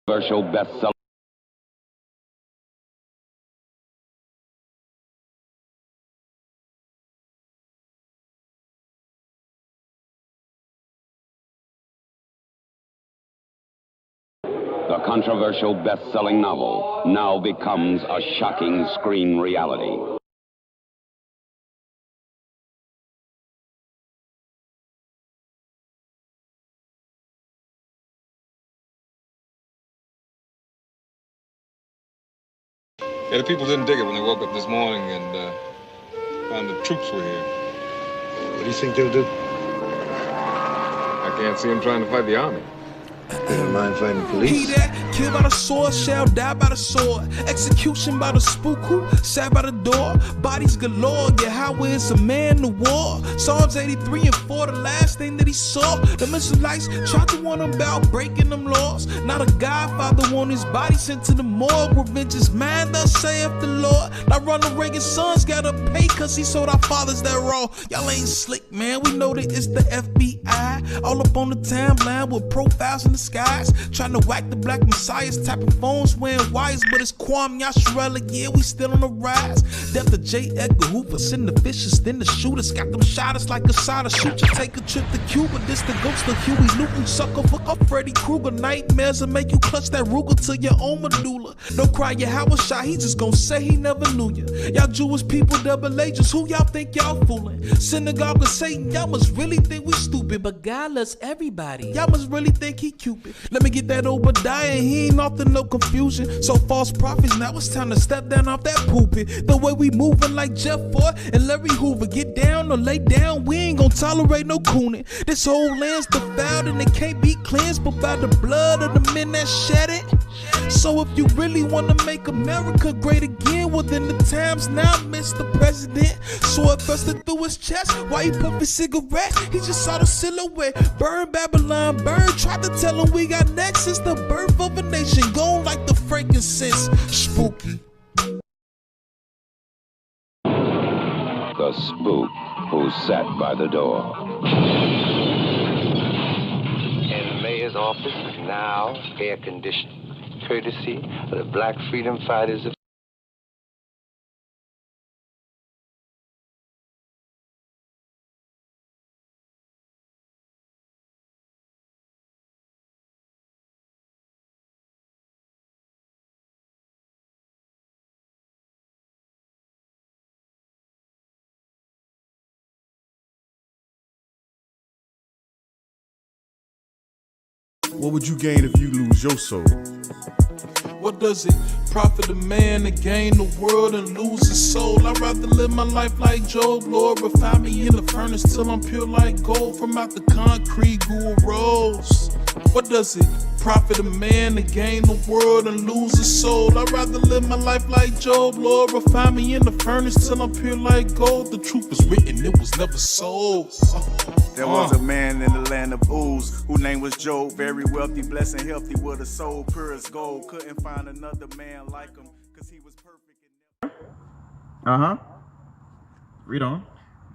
Controversial bestseller. The controversial best-selling novel now becomes a shocking screen reality. Yeah, the people didn't dig it when they woke up this morning and found the troops were here. What do you think they'll do? I can't see them trying to fight the army. They don't mind fighting police. He that killed by the sword shall die by the sword. Execution by the spook who sat by the door. Bodies galore, Yahweh is a man of war. Psalms 83 and 4, the last thing that he saw. The Israelites tried to warn him about breaking them laws. Not a godfather want his body sent to the morgue. Revenge is mine, thus saith the Lord. Now Ronald Reagan's sons gotta pay cause he sold our fathers that raw. Y'all ain't slick, man, we know that it's the FBI. All up on the timeline with profiles in the skies, trying to whack the black messiahs, tapping phones, wearing wires, but it's Kwame Yasharella, yeah, we still on the rise. Death to J. Edgar Hoover, send the vicious, then the shooters, got them shotters like a side shoot you, take a trip to Cuba, this the ghost of Huey Newton, sucker, fuck up Freddy Krueger, nightmares will make you clutch that Ruger to your own medulla. Don't cry your Howard shot, he just gon' say he never knew you. Y'all Jewish people, double agents, who y'all think y'all fooling? Synagogue of Satan, y'all must really think we stupid, but God loves everybody. Y'all must really think he Cupid. Let me get that Obadiah, he ain't often no confusion. So false prophets, now it's time to step down off that pulpit. The way we moving like Jeff Ford and Larry Hoover, get down or lay down, we ain't gon' tolerate no cooning. This whole land's defiled and it can't be cleansed but by the blood of the men that shed it. So if you really wanna make America great again, well then the time's now, Mr. President. Sword busted through his chest while he puffed his cigarette. He just saw the silhouette. Burn Babylon, burn. Tried to tell him we got next. It's the birth of a nation, gone like the frankincense. Spooky. The spook who sat by the door. And the mayor's office is now air-conditioned, courtesy of the Black Freedom Fighters of What would you gain if you lose your soul? What does it profit a man to gain the world and lose his soul? I'd rather live my life like Job. Lord, refine me in the furnace till I'm pure like gold. From out the concrete grew a rose. What does it profit a man to gain the world and lose his soul? I'd rather live my life like Job. Lord, refine me in the furnace till I'm pure like gold. The truth was written, it was never sold. There was a man in the land of Uz whose name was Job, very wealthy, blessed and healthy, with a soul pure as gold. Couldn't find another man like him because he was perfect. Read on.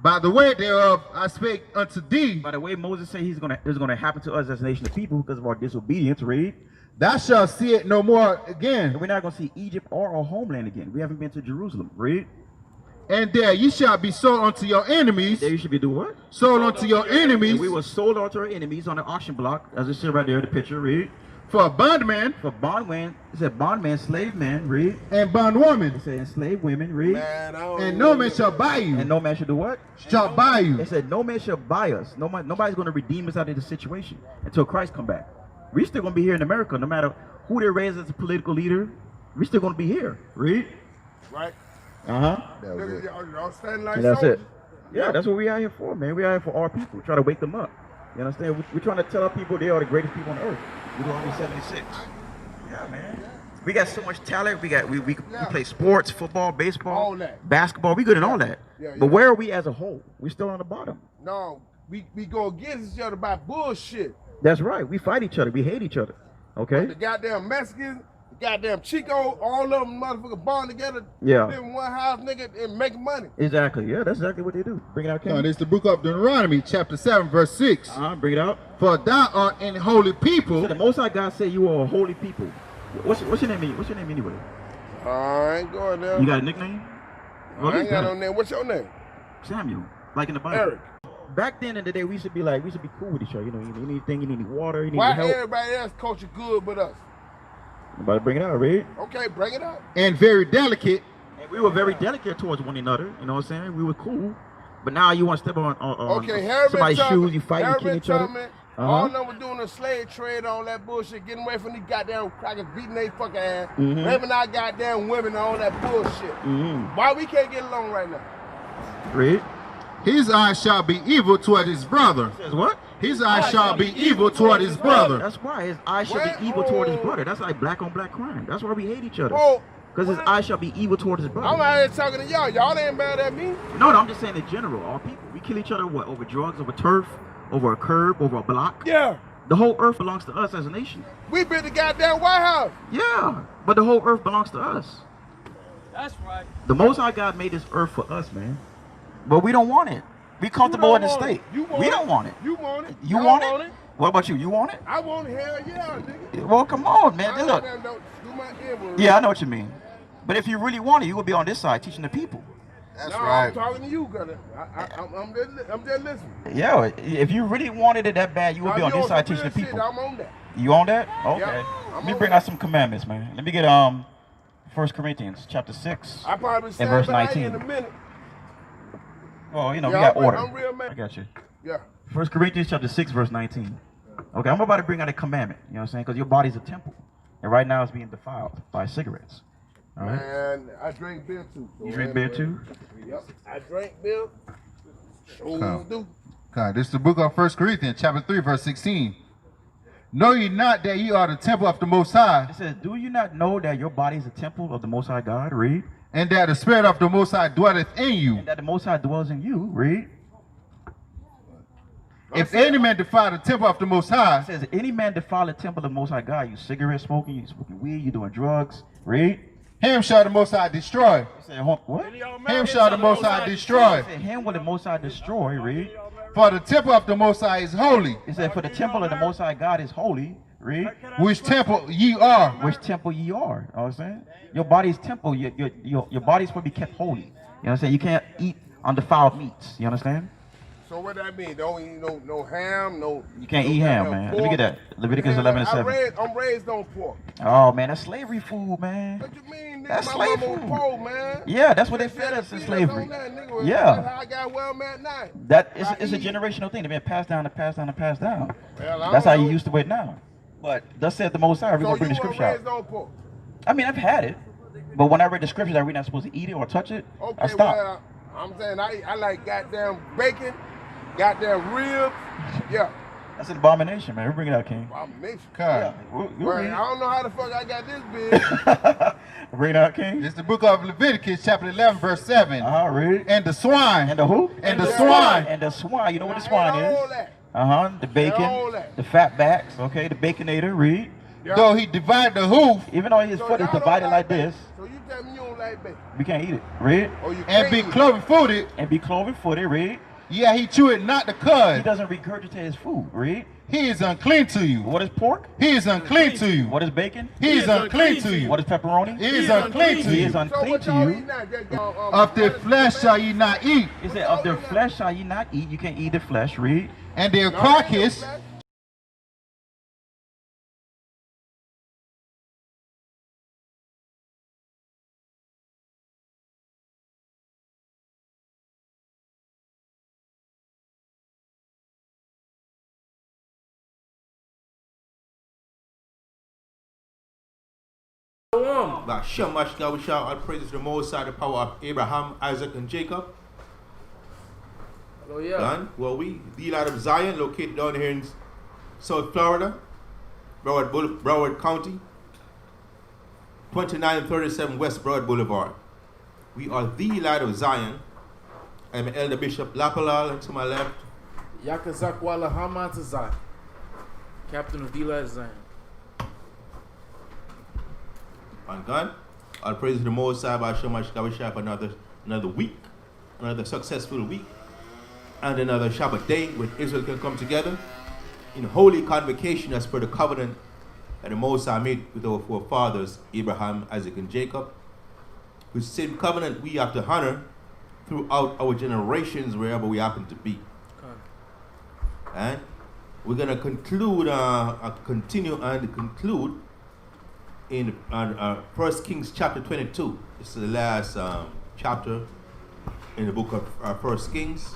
By the way thereof I spake unto thee. By the way Moses said it's gonna happen to us as a nation of people because of our disobedience. Read. Thou shalt see it no more again. And we're not gonna see Egypt or our homeland again. We haven't been to Jerusalem. Read. And there ye shall be sold unto your enemies. There you should be doing what? Sold unto your enemies. And we were sold unto our enemies on the auction block, as it said right there, the picture. Read. For a bondman. For bondman. It said bondman, slave man. Read. And bondwoman. It said enslaved women. Read. And no man shall buy you. And no man shall do what? Shall buy you. It said no man shall buy us. Nobody's going to redeem us out of this situation until Christ come back. We're still going to be here in America, no matter who they raise as a political leader. We're still going to be here. Read. Right. Y'all standing like and that's soldiers. it. Yeah, that's what we out here for, man. We out here for our people. Try to wake them up. You understand? We're trying to tell our people they are the greatest people on earth. We're the Army 76. Yeah, man. We got so much talent. We play sports, football, baseball, all that. basketball. We good in all that. Yeah. But where are we as a whole? We're still on the bottom. No, we go against each other by bullshit. That's right. We fight each other. We hate each other. Okay? The goddamn Mexicans, the goddamn Chico, all of them motherfuckers bond together, Yeah. live in one house, nigga, and make money. Exactly. Yeah, that's exactly what they do. Bring it out, King. No, this is the book of Deuteronomy, chapter 7, verse 6. Bring it out. For thou art an holy people. So the Most High God said you are a holy people. What's your name? What's your name anyway? I ain't going there. You got a nickname? I ain't got no name. What's your name? Samuel. Like in the Bible. Eric. Back then in the day, we should be cool with each other. You know, you need anything, you need water, you need Why help. everybody else culture good but us? I'm about to bring it out, right? Okay, bring it out. And very delicate. And we were very delicate towards one another. You know what I'm saying? We were cool. But now you want to step on somebody's shoes, you fight, you kill each other. All of them were doing the slave trade, all that bullshit, getting away from these goddamn crackers, beating their fucking ass, raping our goddamn women and all that bullshit. Why we can't get along right now? Read. His eyes shall be evil toward his brother. Says what? His eyes shall be evil toward his brother. That's why his eyes shall be evil toward his brother. That's like black on black crime. That's why we hate each other. Because his eyes shall be evil toward his brother. I'm out here talking to y'all. Y'all ain't mad at me. No, I'm just saying in general, all people. We kill each other, what, over drugs, over turf, over a curb, over a block? Yeah. The whole earth belongs to us as a nation. We built the goddamn White House. Yeah, but the whole earth belongs to us. That's right. The Most High God made this earth for us, man. But we don't want it. We comfortable in the state. We don't want it. You want it. You want it? What about you? You want it? I want it. Hell yeah, nigga. Well, come on, man. Look. Do my N-word. Yeah, I know what you mean. But if you really want it, you will be on this side teaching the people. That's right. I'm talking to you, brother. I'm just listening. Yeah, if you really wanted it that bad, you will be on this side teaching the people. I'm on that. You on that? Okay. Yeah, Let me bring out some commandments, man. Let me get 1 Corinthians chapter 6 I probably and verse 19. in a minute. Well, you know, we got order. I'm real man. I got you. Yeah. 1 Corinthians chapter 6, verse 19. Okay, I'm about to bring out a commandment, you know what I'm saying? Because your body's a temple. And right now it's being defiled by cigarettes. All right? And I drink beer too. So you drink beer too? Yep. I drink beer. Sure do. Okay, this is the book of 1 Corinthians, chapter 3, verse 16. Know ye not that ye are the temple of the Most High? It says, do you not know that your body is a temple of the Most High God? Read. And that the Spirit of the Most High dwelleth in you. And that the Most High dwells in you. Read. If any man defile the temple of the Most High. It says, any man defile the temple of the Most High God, you cigarette smoking, you smoking weed, you doing drugs. Read. Him shall the Most High destroy. It said, what? Him shall the Most High destroy. It said, him will the Most High destroy. Read. For the temple of the Most High is holy. It said, for the temple of the Most High God is holy. Read. Which temple ye are. Which temple ye are. You know what I'm saying? Your body's temple. Your body's supposed to be kept holy. You know what I'm saying? You can't eat undefiled meats. You understand? So what that mean? Don't eat no ham, no. You can't eat ham, man. Let me get that. Leviticus 11 and 7. I'm raised on pork. Oh man, that's slavery food, man. What you mean? Nigga, That's my slave mama food. Poor, man. Yeah, that's what they fed us in slavery. Yeah. That's how I got where I'm at now. That is it's a generational thing. They've been passed down and passed down and passed down. Well, That's how you used to it now. But thus said the Most High. We're gonna bring the So you scripture weren't raised out. on pork? I mean, I've had it, but when I read the scriptures that we're not supposed to eat it or touch it, I Okay, stopped. well, I'm saying I like goddamn bacon, goddamn ribs. Yeah. That's an abomination, man. We bring it out, King. Abomination. Yeah, we'll Well, read I it. don't know how the fuck I got this big. Bring it out, King. It's the book of Leviticus, chapter 11, verse 7. Read. And the swine. And the who? And the swine. And the swine. You know what the swine is? All that. The bacon, all that. the fat backs, okay, the baconator, read. Yeah. Though he divided the hoof. Even though his So foot is y'all don't divided like bacon. this, So you tell me you don't like bacon? we can't eat it, read. Or you And can't be eat it. cloven-footed. And be cloven-footed, read. Yeah, he chewed not the He cud. doesn't regurgitate his food, read. He is unclean to you. What is pork? He is unclean to you. What is bacon? He is unclean to you. What is pepperoni? He is unclean to He you. is So unclean what to y'all you. eat now? Of their flesh shall ye not eat, He said, of their flesh shall ye not eat. You can't eat the flesh, read. and their carcass Shamash God, we shout out praises to the Most High, the power of Abraham, Isaac, and Jacob. Oh yeah. Done. Well, we, the Light of Zion, located down here in South Florida, Broward County, 2937 West Broward Boulevard. We are the Light of Zion. I'm Elder Bishop Lapalal, and to my left, Yakazakwala Hamatazai, Captain of Theeloz Zion. On God. All praise to the Most High by Shemash Kavishah for another week, another successful week, and another Shabbat day when Israel can come together in holy convocation as per the covenant that the Most High made with our forefathers, Abraham, Isaac, and Jacob. With the same covenant we have to honor throughout our generations wherever we happen to be. And we're going to conclude, conclude in 1 Kings chapter 22. This is the last chapter in the book of 1 Kings,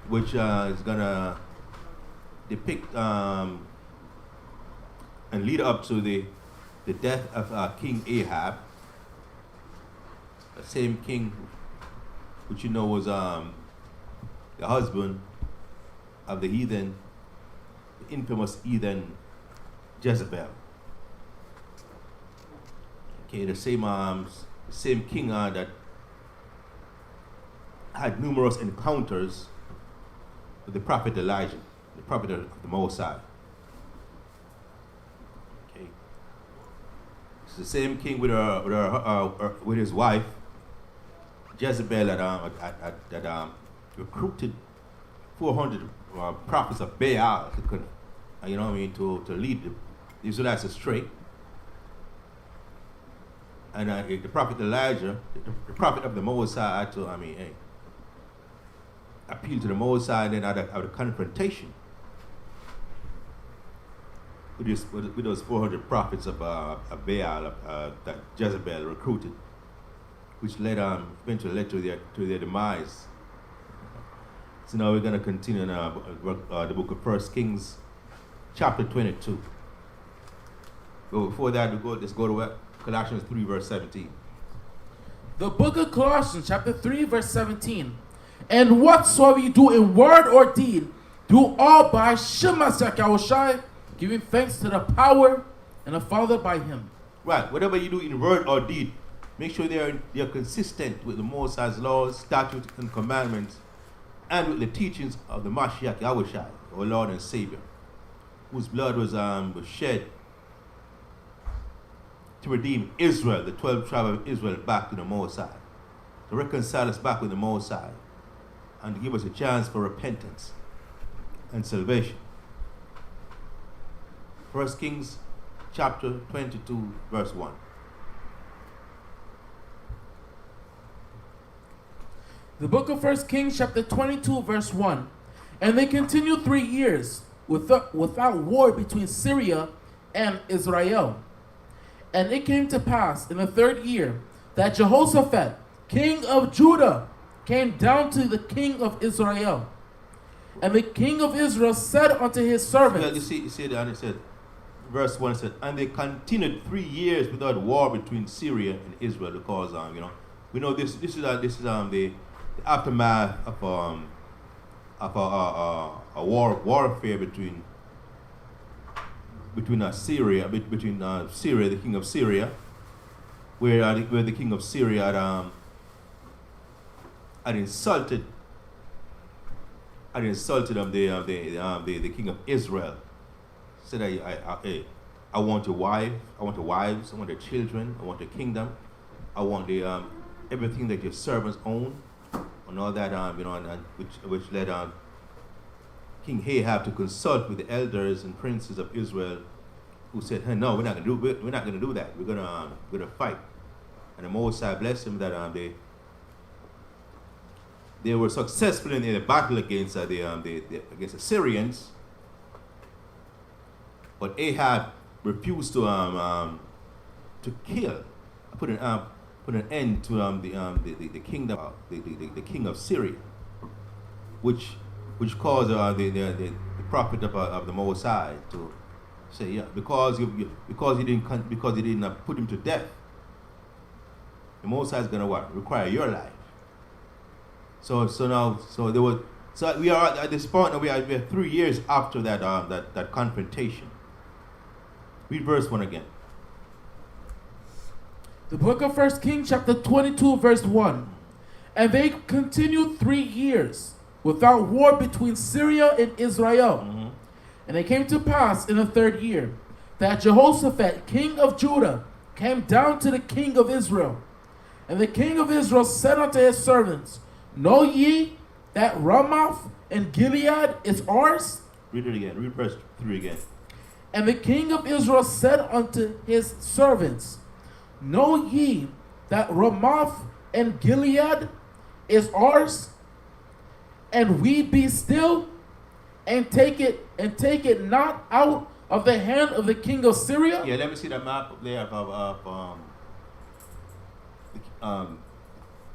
which is going to depict and lead up to the death of King Ahab, the same king which you know was the husband of the heathen, the infamous heathen Jezebel. Okay, the same king that had numerous encounters with the prophet Elijah, the prophet of the Most High. Okay, it's the same king with his wife Jezebel that recruited 400 prophets of Baal to lead the Israelites astray. And the prophet Elijah, the prophet of the Most High, had to, appeal to the Most High, and then had a confrontation with those 400 prophets of Baal that Jezebel recruited, which eventually led to their demise. So now we're going to continue in the book of 1 Kings, chapter 22. But before that, let's go to Colossians 3, verse 17. The book of Colossians, chapter 3, verse 17. And whatsoever you do in word or deed, do all by Shema Yahushai, giving thanks to the power and the Father by him. Right, whatever you do in word or deed, make sure they are consistent with the Most High's laws, statutes, and commandments, and with the teachings of the Mashiach Yahushai, our Lord and Savior, whose blood was shed to redeem Israel, the 12 tribes of Israel, back to the Most High, to reconcile us back with the Most High, and to give us a chance for repentance and salvation. 1 Kings chapter 22, verse 1. The book of 1 Kings, chapter 22, verse 1. And they continued 3 years without war between Syria and Israel. And it came to pass in the 3rd year that Jehoshaphat, king of Judah, came down to the king of Israel. And the king of Israel said unto his servants. Well, you see that it said, verse 1 said, and they continued 3 years without war between Syria and Israel, because we know this is the aftermath of a warfare between Syria, Syria, the king of Syria, where the king of Syria had insulted the king of Israel. Said, I want your wife, I want the wives, I want the children, I want the kingdom, I want the everything that your servants own, and all that, which led King Ahab to consult with the elders and princes of Israel, who said, "Hey, no, we're not going to do that. We're gonna fight." And the Most High blessed them that they were successful in the battle against the Syrians, but Ahab refused to kill, put an end to the kingdom, the king of Syria, which caused the prophet of the Most High to say, yeah, because he didn't put him to death, the Most High is gonna require your life. So we are at this point now. We are 3 years after that confrontation. Read verse 1 again. The book of 1 Kings, chapter 22, verse 1. And they continued 3 years without war between Syria and Israel. And it came to pass in the 3rd year that Jehoshaphat, king of Judah, came down to the king of Israel. And the king of Israel said unto his servants, Know ye that Ramoth and Gilead is ours? Read it again. Read verse 3 again. And the king of Israel said unto his servants, Know ye that Ramoth and Gilead is ours? And we be still, and take it not out of the hand of the king of Syria? Yeah, let me see the map up there of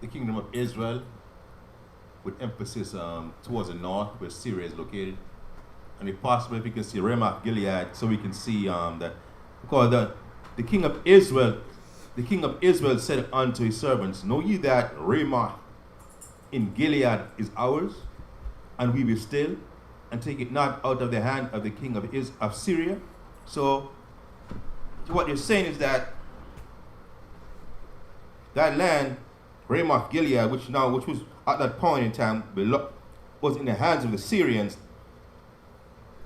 the kingdom of Israel, with emphasis towards the north, where Syria is located. And if possible, if we can see Ramoth Gilead, so we can see that, because the king of Israel said unto his servants, Know ye that Ramoth in Gilead is ours, and we will still, and take it not out of the hand of the king of Syria? So what you're saying is that land, Ramoth Gilead, which was at that point in time was in the hands of the Syrians,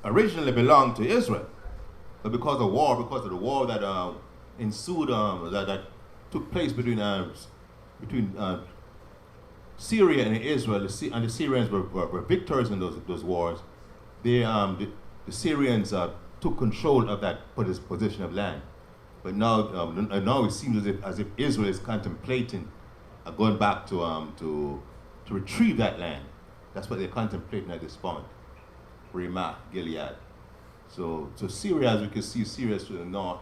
originally belonged to Israel, but because of the war that ensued, that took place between Syria and Israel, and the Syrians were victors in those wars. The Syrians took control of that position of land, but now it seems as if Israel is contemplating going back to retrieve that land. That's what they're contemplating at this point. Ramoth, Gilead. So Syria, as we can see, Syria is to the north,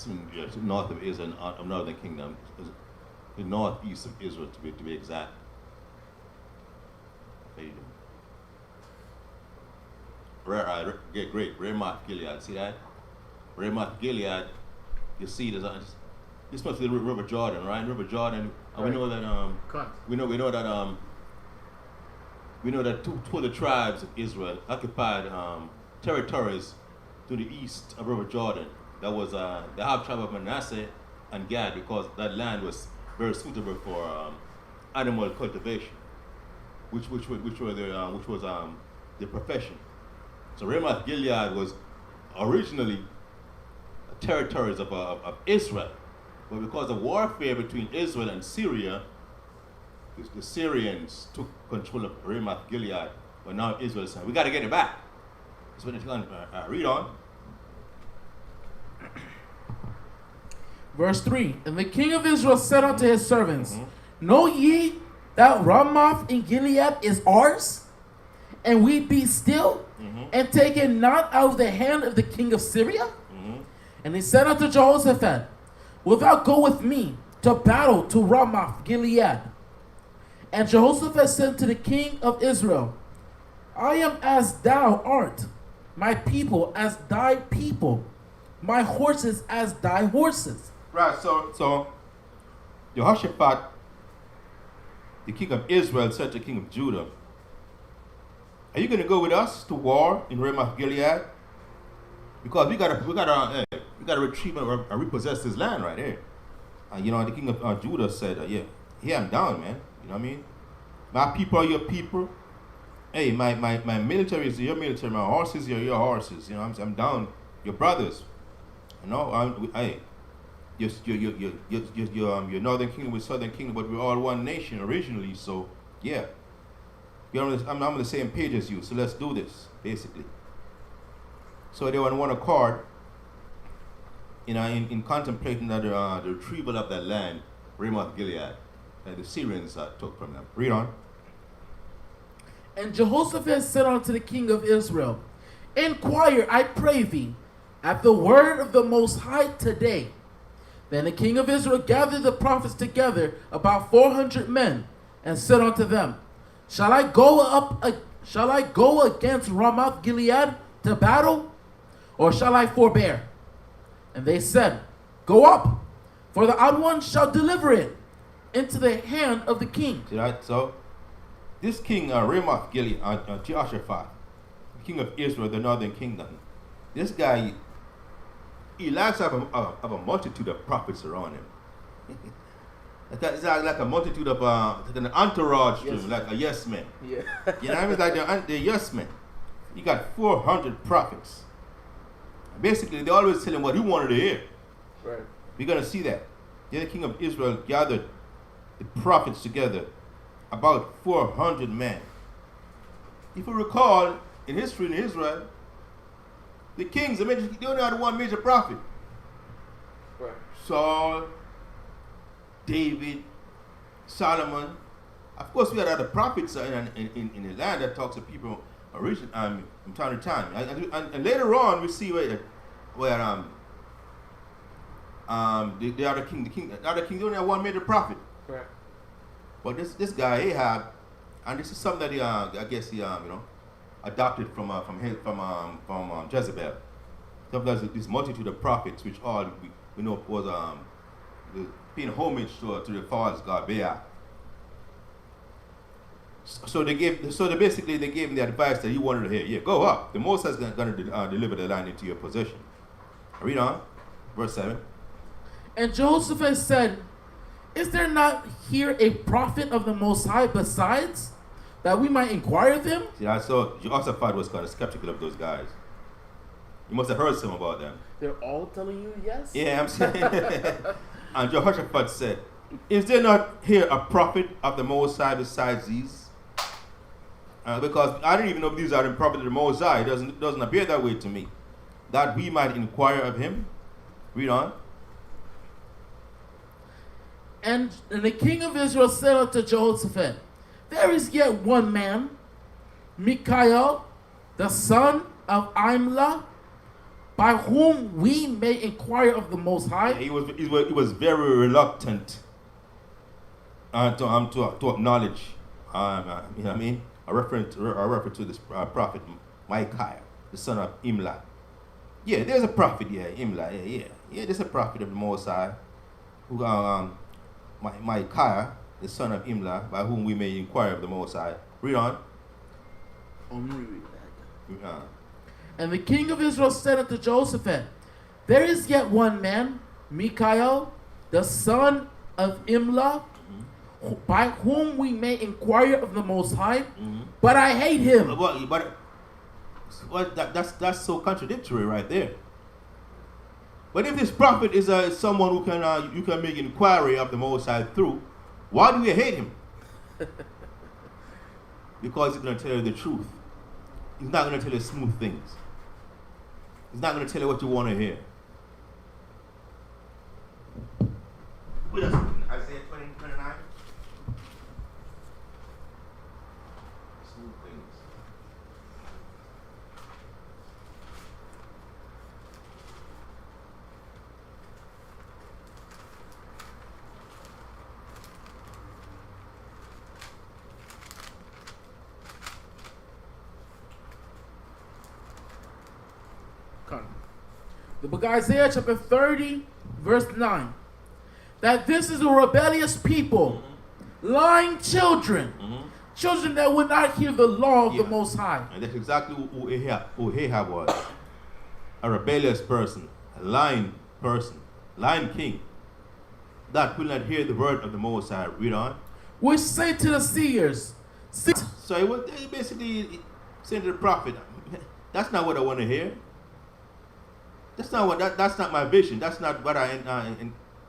to the north of Israel, of northern kingdom, the northeast of Israel, to be exact. Great. Ramoth, Gilead. See that? Ramoth, Gilead. You see, this must be the River Jordan, right? River Jordan. And we know that we know that two of the tribes of Israel occupied territories to the east of River Jordan. That was the half tribe of Manasseh and Gad, because that land was very suitable for animal cultivation, which was their profession. So Ramoth Gilead was originally territories of Israel, but because of warfare between Israel and Syria, the Syrians took control of Ramoth Gilead, but now Israel said, we got to get it back. That's what it's going to read on. Verse 3, And the king of Israel said unto his servants, Know ye that Ramoth in Gilead is ours? And we be still, and take it not out of the hand of the king of Syria? And he said unto Jehoshaphat, Wilt thou go with me to battle to Ramoth Gilead? And Jehoshaphat said to the king of Israel, I am as thou art, my people as thy people, my horses as thy horses. Right, so Jehoshaphat, the king of Israel, said to the king of Judah, Are you going to go with us to war in Ramoth Gilead? Because we gotta retrieve and repossess this land right here. And the king of Judah said, yeah, I'm down, man. You know what I mean? My people are your people. Hey, my military is your military. My horses are your horses. I'm down. Your brothers. You're northern kingdom with southern kingdom, but we're all one nation originally. So yeah, I'm on the same page as you. So let's do this, basically. So they were on one accord, in contemplating that the retrieval of that land, Ramoth Gilead, that the Syrians took from them. Read on. And Jehoshaphat said unto the king of Israel, Inquire, I pray thee, at the word of the Most High today. Then the king of Israel gathered the prophets together, about 400 men, and said unto them, Shall I go against Ramoth Gilead to battle, or shall I forbear? And they said, Go up, for the odd one shall deliver it into the hand of the king. See that? So this king, Ramoth Gilead, Jehoshaphat, the king of Israel, the northern kingdom, this guy, he likes to have a multitude of prophets around him. It's like a multitude of an entourage to him, like a yes man. Yeah. You know what I mean? Like the yes men. You got 400 prophets. Basically, they always tell him what he wanted to hear. Right. We're going to see that. Then the king of Israel gathered the prophets together, about 400 men. If you recall, in history in Israel, the kings, they only had one major prophet. Right. Saul, David, Solomon. Of course, we had other prophets in the land that talks to people from time to time. And later on, we see where the other king, they only have one major prophet. Right. But this guy Ahab, and this is something that he, I guess he adopted from Jezebel. There's this multitude of prophets, which all we know was paying homage to the false god Baal. So they basically gave him the advice that he wanted to hear. Yeah, go up. The Most High is going to deliver the land into your possession. Read on, verse 7. And Jehoshaphat said, is there not here a prophet of the Most High besides, that we might inquire of him? See, I saw Jehoshaphat was kind of skeptical of those guys. You must have heard some about them. They're all telling you yes? Yeah, I'm saying. And Jehoshaphat said, is there not here a prophet of the Most High besides these? Because I don't even know if these are the prophet of the Most High. It doesn't appear that way to me. That we might inquire of him. Read on. And the king of Israel said unto Jehoshaphat, there is yet one man, Mikael, the son of Imlah, by whom we may inquire of the Most High. He was very reluctant to acknowledge. You know what I mean? I refer to this prophet Micaiah, the son of Imlah. Yeah, there's a prophet here, Imlah. Yeah. There's a prophet of the Most High, who Micaiah, the son of Imlah, by whom we may inquire of the Most High. Read on. And the king of Israel said unto Jehoshaphat, there is yet one man, Mikael, the son of Imlah, by whom we may inquire of the Most High, but I hate him. But that's so contradictory right there. But if this prophet is someone who you can make inquiry of the Most High through, why do you hate him? Because he's going to tell you the truth. He's not going to tell you smooth things. He's not going to tell you what you want to hear. Isaiah 20:29. Smooth things. The book of Isaiah chapter 30, verse 9. That this is a rebellious people, lying children, children that would not hear the law of the Most High. And that's exactly who Ahab was. A rebellious person, a lying person, lying king, that will not hear the word of the Most High. Read on. Which say to the seers. So he was basically saying to the prophet, that's not what I want to hear. That's not my vision. That's not what I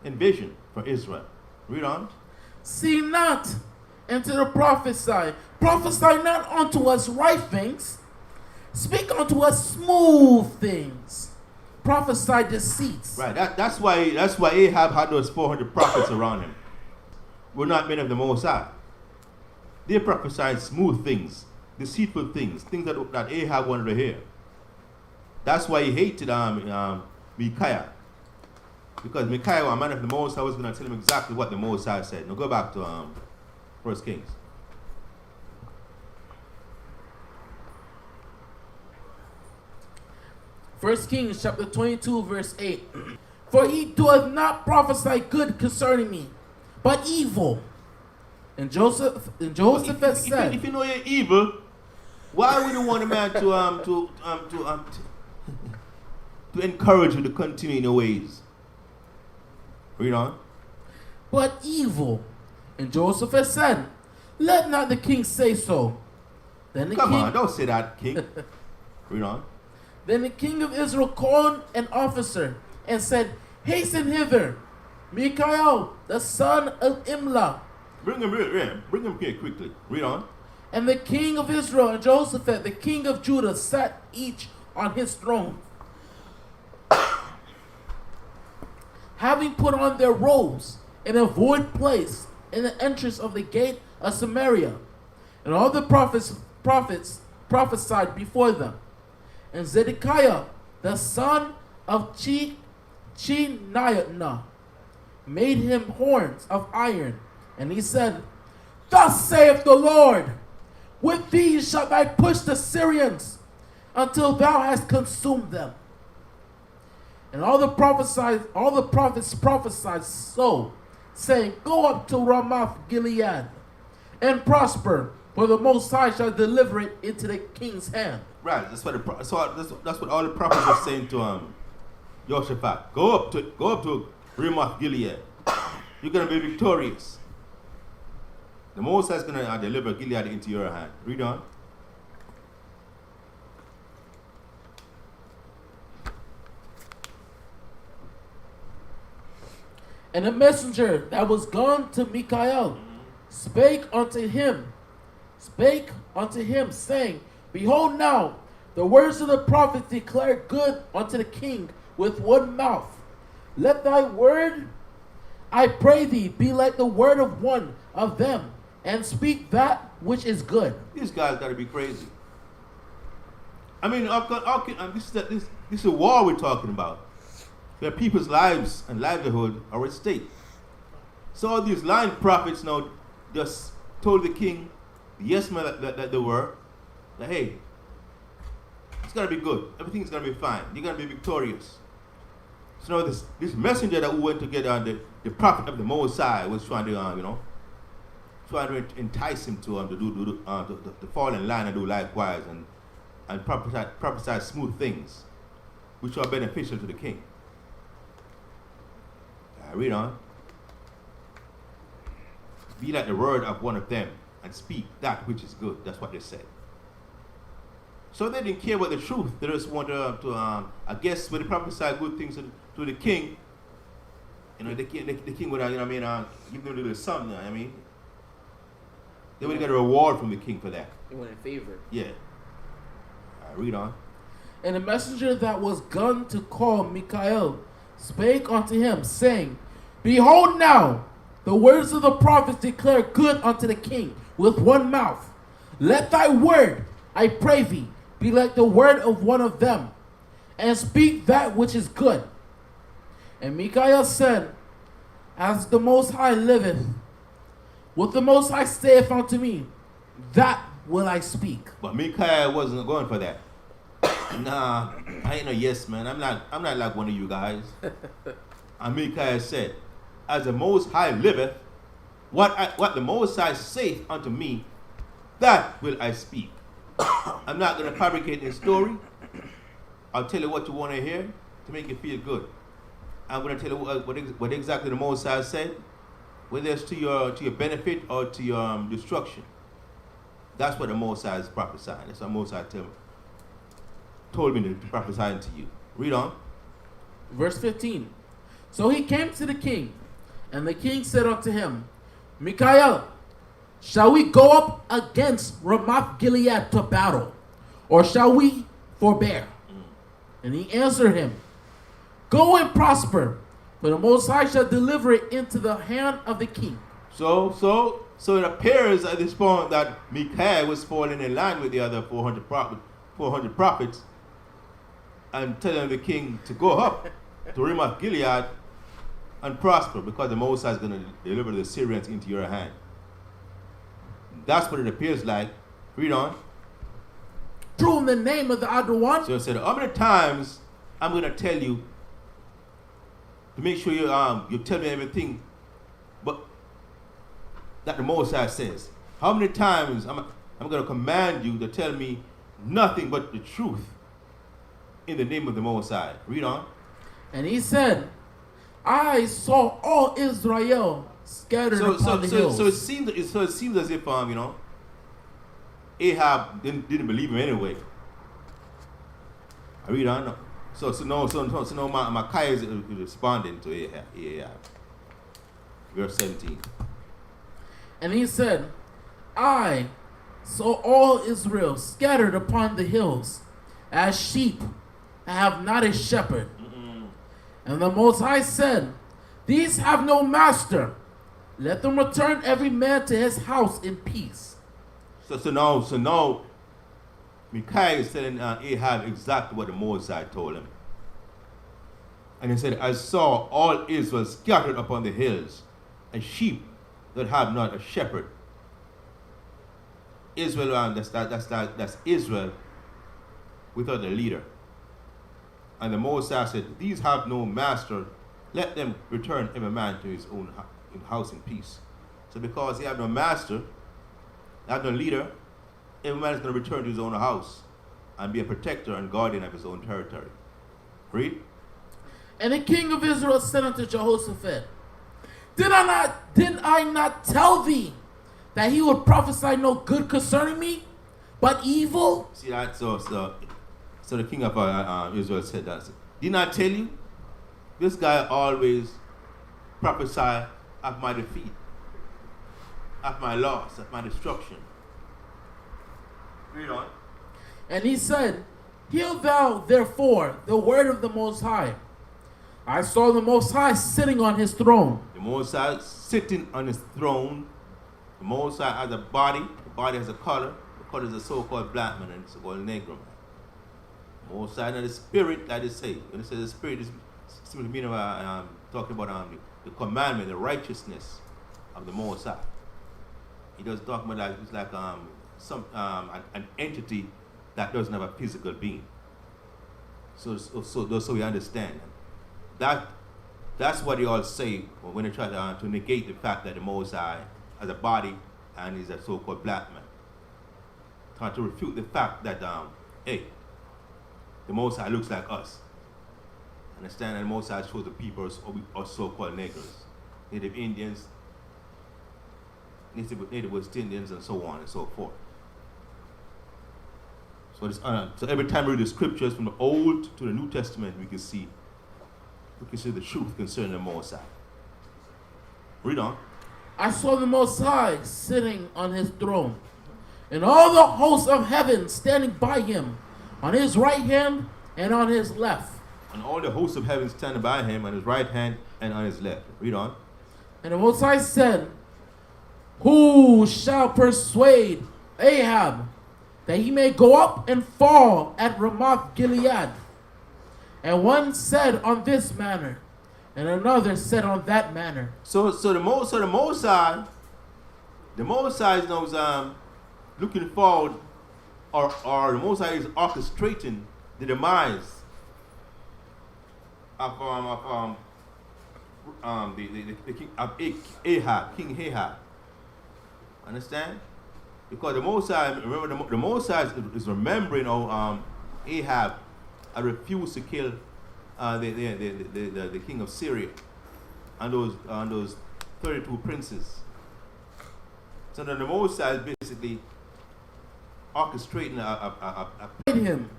envision for Israel. Read on. See not into the prophesy. Prophesy not unto us right things. Speak unto us smooth things. Prophesy deceits. Right. That's why Ahab had those 400 prophets around him. We're not men of the Most High. They prophesied smooth things, deceitful things that Ahab wanted to hear. That's why he hated Micaiah. Because Micaiah, a man of the Most High, was going to tell him exactly what the Most High said. Now go back to 1 Kings. First Kings chapter 22, verse 8. For he doeth not prophesy good concerning me, but evil. And Jehoshaphat said, if you know you're evil, why would you want a man to encourage you to continue in your ways? Read on. But evil. And Jehoshaphat said, let not the king say so. Then the Come on, don't say that, king. Read on. Then the king of Israel called an officer and said, Hasten hither, Michael, the son of Imlah. Bring him here quickly. Read on. And the king of Israel and Jehoshaphat, the king of Judah, sat each on his throne, having put on their robes in a void place in the entrance of the gate of Samaria. And all the prophets prophesied before them. And Zedekiah, the son of Chenaiah, made him horns of iron. And he said, Thus saith the Lord, with these shalt thou push the Syrians until thou hast consumed them. And all the prophets prophesied so, saying, Go up to Ramoth Gilead and prosper, for the Most High shall deliver it into the king's hand. Right. That's what all the prophets were saying to Jehoshaphat. Go up to Ramoth Gilead. You're gonna be victorious. The Most High is gonna deliver Gilead into your hand. Read on. And the messenger that was gone to Michael spake unto him, saying, Behold now, the words of the prophet declare good unto the king with one mouth. Let thy word, I pray thee, be like the word of one of them, and speak that which is good. These guys gotta be crazy. I mean, this is a war we're talking about, where people's lives and livelihood are at stake. So all these lying prophets now just told the king, the yes man that they were, that hey, it's gonna be good. Everything's gonna be fine. You're gonna be victorious. So now this messenger that we went to get on the prophet of the Most High was trying to trying to entice him to fall in line and do likewise and prophesy smooth things which are beneficial to the king. Read on. Be like the word of one of them and speak that which is good. That's what they said. So they didn't care about the truth. They just wanted to I guess when they prophesy good things to the king, the king would give them a little something. They would get a reward from the king for that. They went in favor. Yeah. Read on. And the messenger that was gone to call Michael spake unto him, saying, Behold now, the words of the prophets declare good unto the king with one mouth. Let thy word, I pray thee, be like the word of one of them, and speak that which is good. And Michael said, As the Most High liveth, what the Most High saith unto me, that will I speak. But Michael wasn't going for that. Nah, I ain't no yes man. I'm not like one of you guys. And Michael said, As the Most High liveth, what the Most High saith unto me, that will I speak. I'm not going to fabricate a story. I'll tell you what you want to hear to make you feel good. I'm going to tell you what exactly the Most High said, whether it's to your benefit or to your destruction. That's what the Most High is prophesying. That's what the Most High told me to prophesy to you. Read on. Verse 15. So he came to the king, and the king said unto him, Michael, shall we go up against Ramoth Gilead to battle, or shall we forbear? And he answered him, Go and prosper, for the Most High shall deliver it into the hand of the king. So it appears at this point that Michael was falling in line with the other 400 prophets and telling the king to go up to Ramoth Gilead and prosper, because the Most High is going to deliver the Syrians into your hand. That's what it appears like. Read on. True in the name of the other one. So it said, how many times I'm going to tell you to make sure you tell me everything but that the Most High says? How many times I'm going to command you to tell me nothing but the truth in the name of the Most High? Read on. And he said, I saw all Israel scattered upon the hills. So it seems as if Ahab didn't believe him anyway. I read on. So now Micaiah is responding to Ahab. Verse 17. And he said, I saw all Israel scattered upon the hills, as sheep that have not a shepherd. And the Most High said, these have no master. Let them return every man to his house in peace. So now, Micaiah is telling Ahab exactly what the Mosai told him. And he said, I saw all Israel scattered upon the hills, as sheep that have not a shepherd. Israel, that's Israel without a leader. And the Mosai said, these have no master. Let them return every man to his own house in peace. So because he have no master, have no leader, every man is going to return to his own house and be a protector and guardian of his own territory. Read. And the king of Israel said unto Jehoshaphat, Did I not tell thee that he would prophesy no good concerning me, but evil? See that? So the king of Israel said that. Didn't I tell you? This guy always prophesy of my defeat, of my loss, of my destruction. Read on. And he said, Hear thou therefore the word of the Most High. I saw the Most High sitting on his throne. The Most High sitting on his throne. The Most High has a body. The body has a color. The color is a so-called black man and so-called negro man. The Most High and the spirit, like they say. When it says the spirit, is simply meaning talking about the commandment, the righteousness of the Most High. He does talk about like it's like an entity that doesn't have a physical being. So we understand. That's what they all say when they try to negate the fact that the Most High has a body and is a so-called black man. Trying to refute the fact that, the Most High looks like us. Understand? And the Most High shows the people are so-called Negroes, Native Indians, Native West Indians, and so on and so forth. So every time we read the scriptures from the Old to the New Testament, we can see the truth concerning the Most High. Read on. I saw the Most High sitting on his throne, and all the hosts of heaven standing by him, on his right hand and on his left. And all the hosts of heaven standing by him on his right hand and on his left. Read on. And the Most High said, Who shall persuade Ahab that he may go up and fall at Ramoth Gilead? And one said on this manner, and another said on that manner. So the Most High is now looking forward, or the Most High is orchestrating the demise of the king of Ahab, King Ahab. Understand? Because the Most High, remember, the Most High is remembering how Ahab refused to kill the king of Syria and those 32 princes. So then the Most High is basically orchestrating him.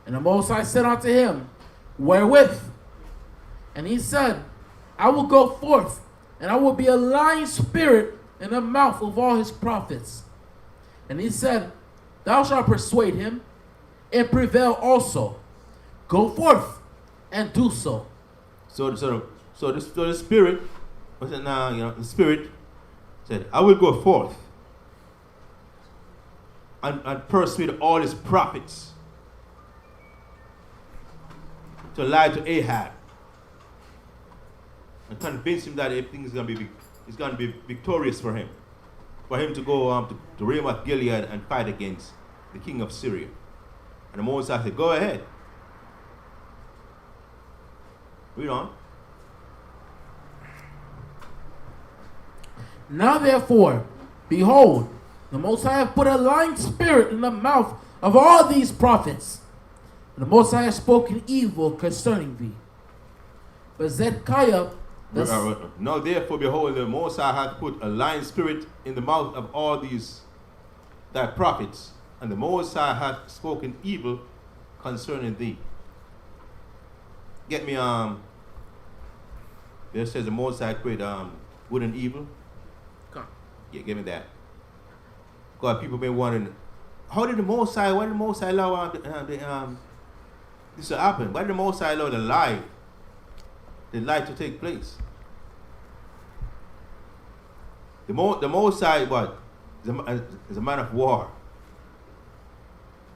And the Most High said unto him, Wherewith? And he said, I will go forth, and I will be a lying spirit in the mouth of all his prophets. And he said, Thou shalt persuade him, and prevail also. Go forth and do so. So the spirit, the spirit said, I will go forth and persuade all his prophets to lie to Ahab and convince him that everything is going to be victorious for him to go to Ramoth Gilead and fight against the king of Syria. And the Most High said, Go ahead. Read on. Now therefore, behold, the Most High hath put a lying spirit in the mouth of all these prophets, and the Most High has spoken evil concerning thee. But Zedekiah... Now therefore, behold, the Most High hath put a lying spirit in the mouth of all these thy prophets, and the Most High hath spoken evil concerning thee. get me it says the Most High create good and evil. Come. Yeah, give me that. God, people been wondering, why did the Most High allow this to happen? Why did the Most High allow the lie to take place? The Most High, what? Is a man of war.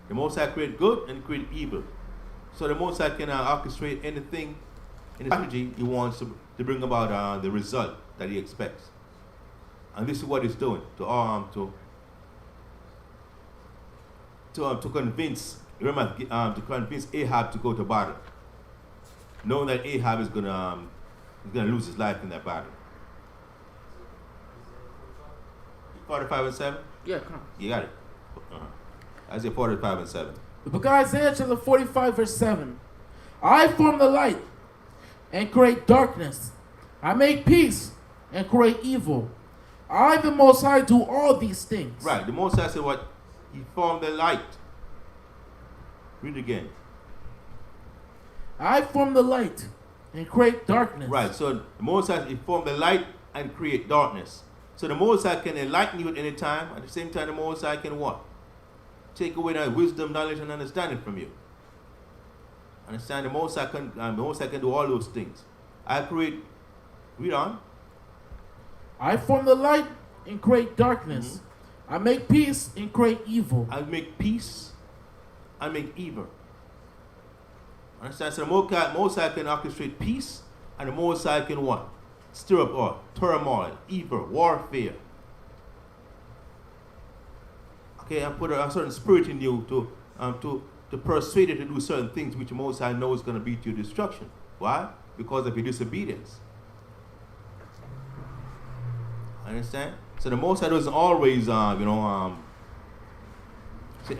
The Most High create good and create evil. So the Most High can orchestrate anything in the strategy he wants to bring about the result that he expects. And this is what he's doing to convince Ahab to go to battle, knowing that Ahab is gonna lose his life in that battle. 45 and 7? Yeah, come on. You got it. Isaiah 45 and 7. The book of Isaiah chapter 45 verse 7. I form the light and create darkness. I make peace and create evil. I, the Most High, do all these things. Right. The Most High said what? He formed the light. Read it again. I form the light and create darkness. Right. So the Most High, he formed the light and create darkness. So the Most High can enlighten you at any time. At the same time, the Most High can what? Take away that wisdom, knowledge, and understanding from you. Understand? The Most High can do all those things. I create. Read on. I form the light and create darkness. Mm-hmm. I make peace and create evil. I make peace. I make evil. Understand? So the Most High can orchestrate peace, and the Most High can what? Stir up or turmoil, evil, warfare. Okay, and put a certain spirit in you to persuade you to do certain things which the Most High knows is going to lead to your destruction. Why? Because of your disobedience. Understand? So the Most High doesn't always, say,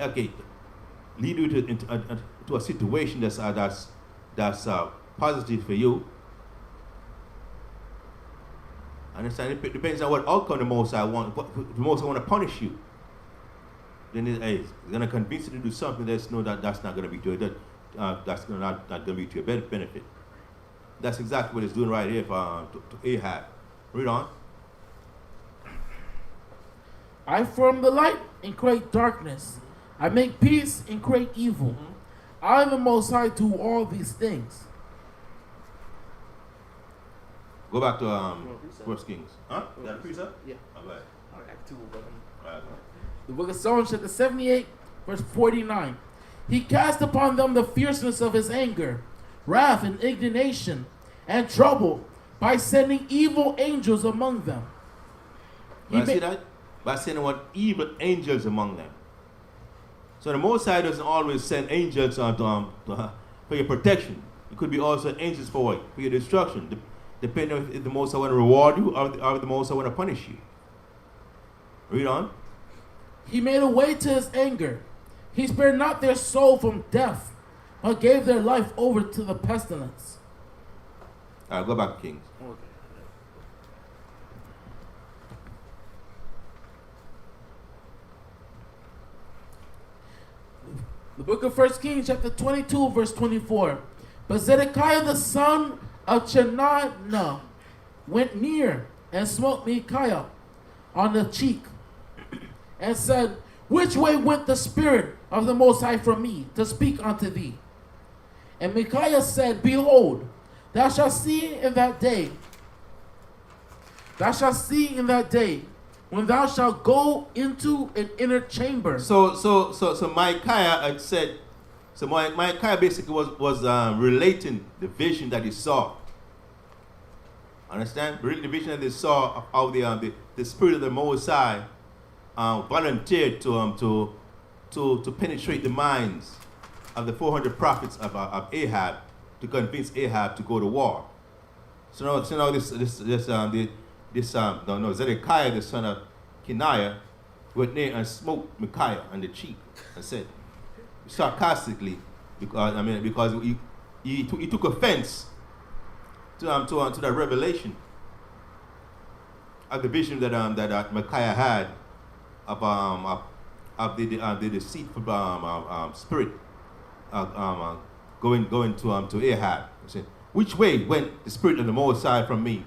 okay, lead you to a situation that's positive for you. Understand? It depends on what outcome the Most High wants. The Most High want to punish you. Then he's going to convince you to do something that's not going to be to your that's not going to be to your benefit. That's exactly what he's doing right here to Ahab. Read on. I form the light and create darkness. I make peace and create evil. I, the Most High, do all these things. Go back to 1 Kings. Huh? You got a precept? Yeah. All right. I got two of them. Right. The book of Psalms, chapter 78, verse 49. He cast upon them the fierceness of his anger, wrath and indignation, and trouble, by sending evil angels among them. See that? By sending what? Evil angels among them. So the Most High doesn't always send angels for your protection. It could be also angels for your destruction, depending on if the Most High want to reward you or the Most High want to punish you. Read on. He made a way to his anger. He spared not their soul from death, but gave their life over to the pestilence. All right, go back to Kings. Okay. The book of 1 Kings, chapter 22, verse 24. But Zedekiah the son of Chenaanah went near and smote Micaiah on the cheek and said, Which way went the Spirit of the Most High from me to speak unto thee? And Micaiah said, Behold, thou shalt see in that day, when thou shalt go into an inner chamber. So Micaiah had said, Micaiah basically was relating the vision that he saw. Understand? The vision that they saw of how the Spirit of the Most High volunteered to penetrate the minds of the 400 prophets of Ahab to convince Ahab to go to war. So now Zedekiah, the son of Kenaiah, went there and smote Micaiah on the cheek and said, sarcastically, because he took offense to that revelation of the vision that Micaiah had of the deceitful spirit going to Ahab. He said, which way went the Spirit of the Most High from me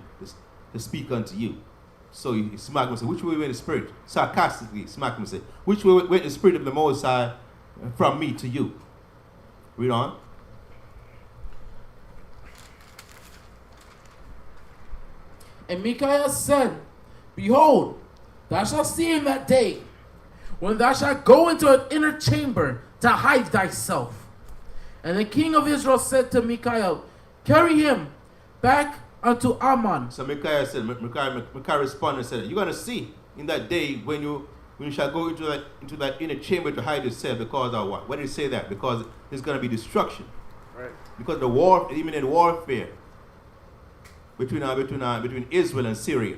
to speak unto you? So he smacked him and said, which way went the Spirit? Sarcastically smacked him and said, which way went the Spirit of the Most High from me to you? Read on. And Micaiah said, behold, thou shalt see in that day, when thou shalt go into an inner chamber to hide thyself. And the king of Israel said to Micaiah, carry him back unto Ammon. So Micaiah responded and said, you're going to see in that day when you shall go into that inner chamber to hide yourself, because of what? Why did he say that? Because there's going to be destruction. Right. Because the war, even in warfare between Israel and Syria.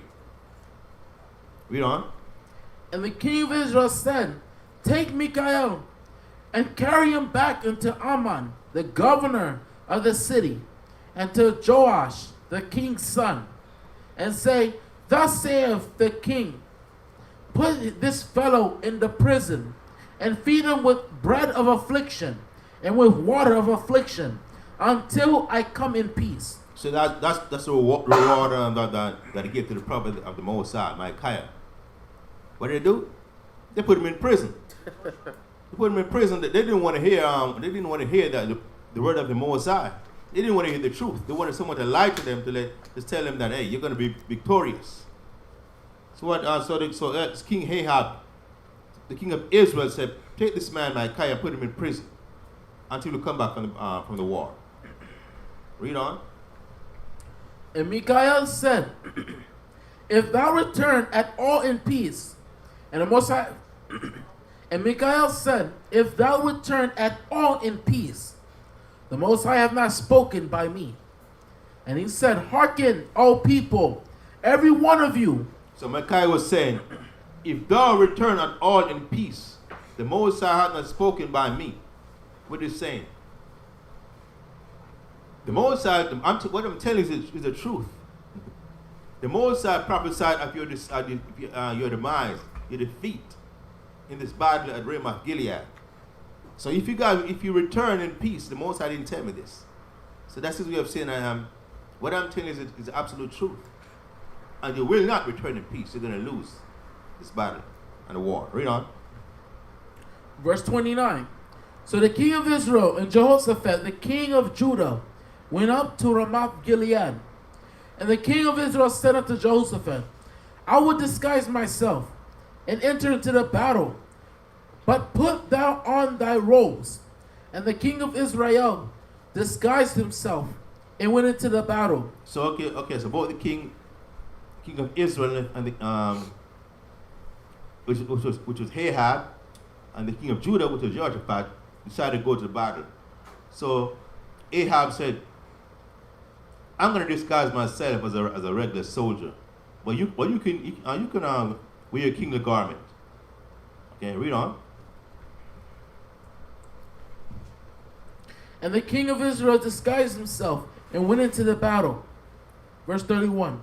Read on. And the king of Israel said, take Micaiah and carry him back into Ammon, the governor of the city, and to Joash, the king's son, and say, thus saith the king, put this fellow in the prison, and feed him with bread of affliction, and with water of affliction, until I come in peace. So that's the reward that he gave to the prophet of the Most High, Micaiah. What did they do? They put him in prison. They put him in prison. They didn't want to hear. They didn't want to hear that the word of the Most High. They didn't want to hear the truth. They wanted someone to lie to them, to tell them that, hey, you're going to be victorious. So what? So King Ahab, the king of Israel, said, take this man Micaiah and put him in prison until we come back from the war. Read on. And Micaiah said, if thou return at all in peace, and the Most High, and Micaiah said, if thou return at all in peace, the Most High have not spoken by me. And he said, hearken, O people, every one of you. So Micaiah was saying, if thou return at all in peace, the Most High hath not spoken by me. What is he saying? The Most High, what I'm telling you is the truth. The Most High prophesied of your demise, your defeat in this battle at Ramoth Gilead. So if you return in peace, the Most High didn't tell me this. So that's his way of saying what I'm telling you is the absolute truth. And you will not return in peace. You're going to lose this battle and the war. Read on. Verse 29. So the king of Israel and Jehoshaphat, the king of Judah, went up to Ramoth Gilead. And the king of Israel said unto Jehoshaphat, I will disguise myself and enter into the battle, but put thou on thy robes. And the king of Israel disguised himself and went into the battle. So okay. So both the king of Israel and the which was Ahab, and the king of Judah, which was Jehoshaphat, decided to go to the battle. So Ahab said, I'm going to disguise myself as a regular soldier, but you can wear a kingly garment. Okay, read on. And the king of Israel disguised himself and went into the battle. Verse 31.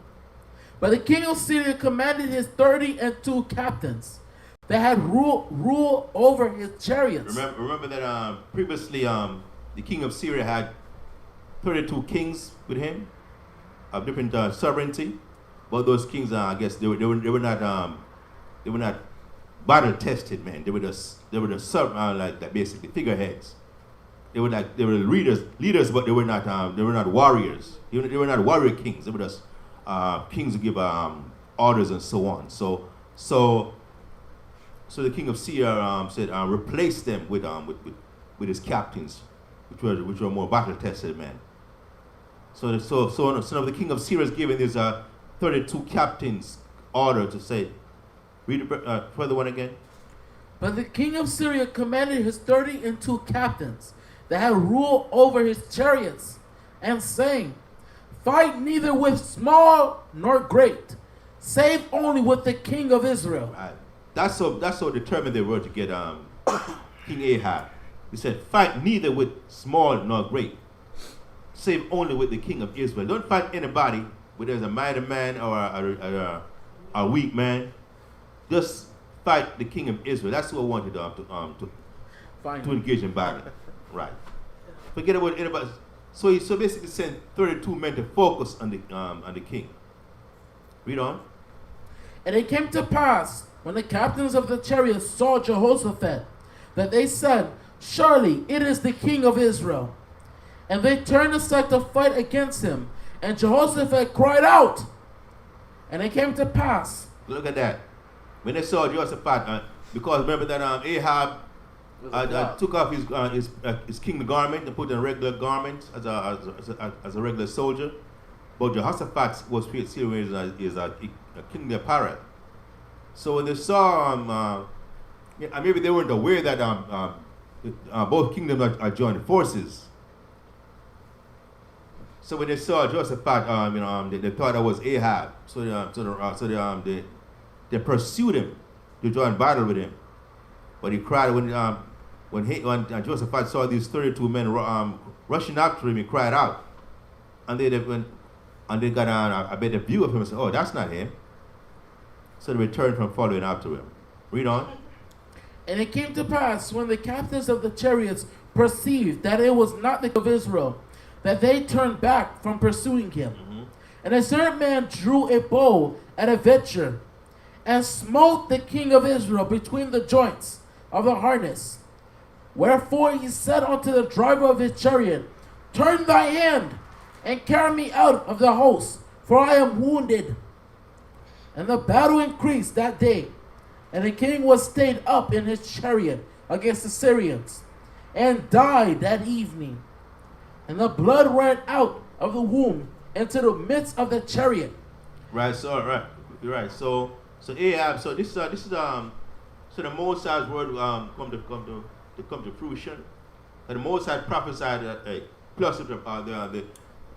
But the king of Syria commanded his 32 captains that had rule over his chariots. Remember that previously the king of Syria had 32 kings with him of different sovereignty, but those kings, I guess they were not battle tested, man. They were just like basically figureheads. They were leaders, but they were not warriors. They were not warrior kings. They were just kings who give orders and so on. So the king of Syria said, replace them with his captains, which were more battle tested men. So the king of Syria is giving his 32 captains order to say, read the further one again. But the king of Syria commanded his 32 captains that had rule over his chariots, and saying, fight neither with small nor great, save only with the king of Israel. Right. That's so determined they were to get King Ahab. He said, fight neither with small nor great, save only with the king of Israel. Don't fight anybody, whether it's a mighty man or a weak man. Just fight the king of Israel. That's who I wanted to engage in battle. Right. Forget about anybody. So he basically sent 32 men to focus on the king. Read on. And it came to pass, when the captains of the chariots saw Jehoshaphat, that they said, surely it is the king of Israel. And they turned aside to fight against him. And Jehoshaphat cried out. And it came to pass. Look at that. When they saw Jehoshaphat, because remember that Ahab took off his kingly garment and put on regular garments as a regular soldier. But Jehoshaphat was still in his kingly apparel. So when they saw, maybe they weren't aware that both kingdoms are joined forces. So when they saw Jehoshaphat, they thought that was Ahab. So they pursued him to join battle with him. But he cried when Jehoshaphat saw these 32 men rushing after him. He cried out, and they got a better view of him and said, "Oh, that's not him." So they returned from following after him. Read on. And it came to pass, when the captains of the chariots perceived that it was not the king of Israel, that they turned back from pursuing him. Mm-hmm. And a certain man drew a bow at a venture, and smote the king of Israel between the joints of the harness. Wherefore he said unto the driver of his chariot, turn thy hand, and carry me out of the host, for I am wounded. And the battle increased that day, and the king was stayed up in his chariot against the Syrians, and died that evening. And the blood ran out of the wound into the midst of the chariot. Right. So right. So Ahab. So this is so the Most High's word come to fruition. And the Most High prophesied plus the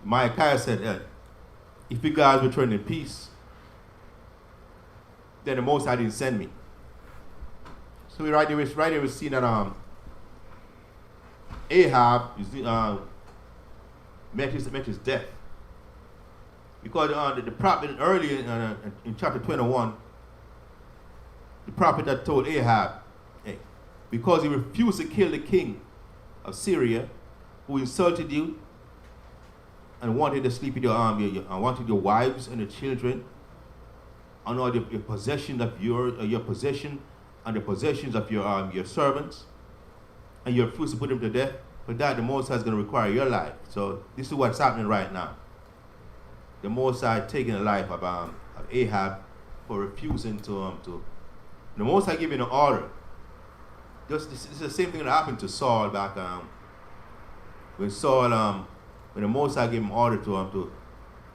Micaiah said, if you guys return in peace, then the Most High didn't send me. So we right there we see that Ahab is met his death. Because the prophet earlier in chapter 21, the prophet that told Ahab, hey, because he refused to kill the king of Syria, who insulted you and wanted to sleep with wanted your wives and your children, and all your possessions of your possession and the possessions of your servants, and you refuse to put them to death. For that, the Most High is going to require your life. So this is what's happening right now. The Most High taking the life of Ahab for refusing to. The Most High giving an order. This is the same thing that happened to Saul back when the Most High gave him order to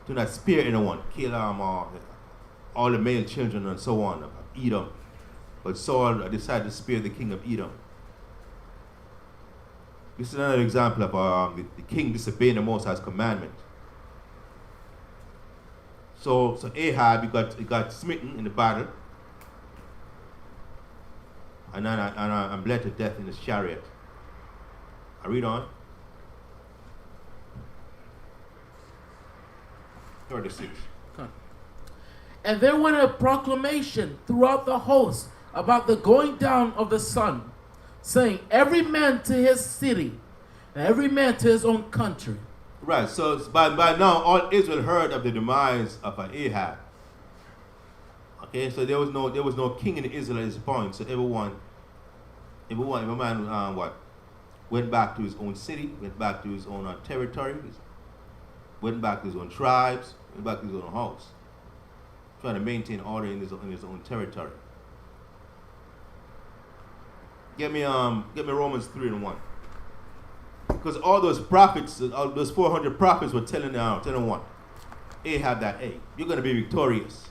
not spare anyone, kill all the male children and so on of Edom. But Saul decided to spare the king of Edom. This is another example of the king disobeying the Most High's commandment. So Ahab he got smitten in the battle, and bled to death in his chariot. I read on. 36. And there went a proclamation throughout the host about the going down of the sun, saying, every man to his city, and every man to his own country. Right, so by now all Israel heard of the demise of Ahab. Okay, so there was no king in Israel at this point. So every man went back to his own city, went back to his own territory, went back to his own tribes, went back to his own house, trying to maintain order in his own territory. Get me Romans 3:1. Because all those prophets, all those 400 prophets were telling what? Ahab that, hey, you're gonna be victorious.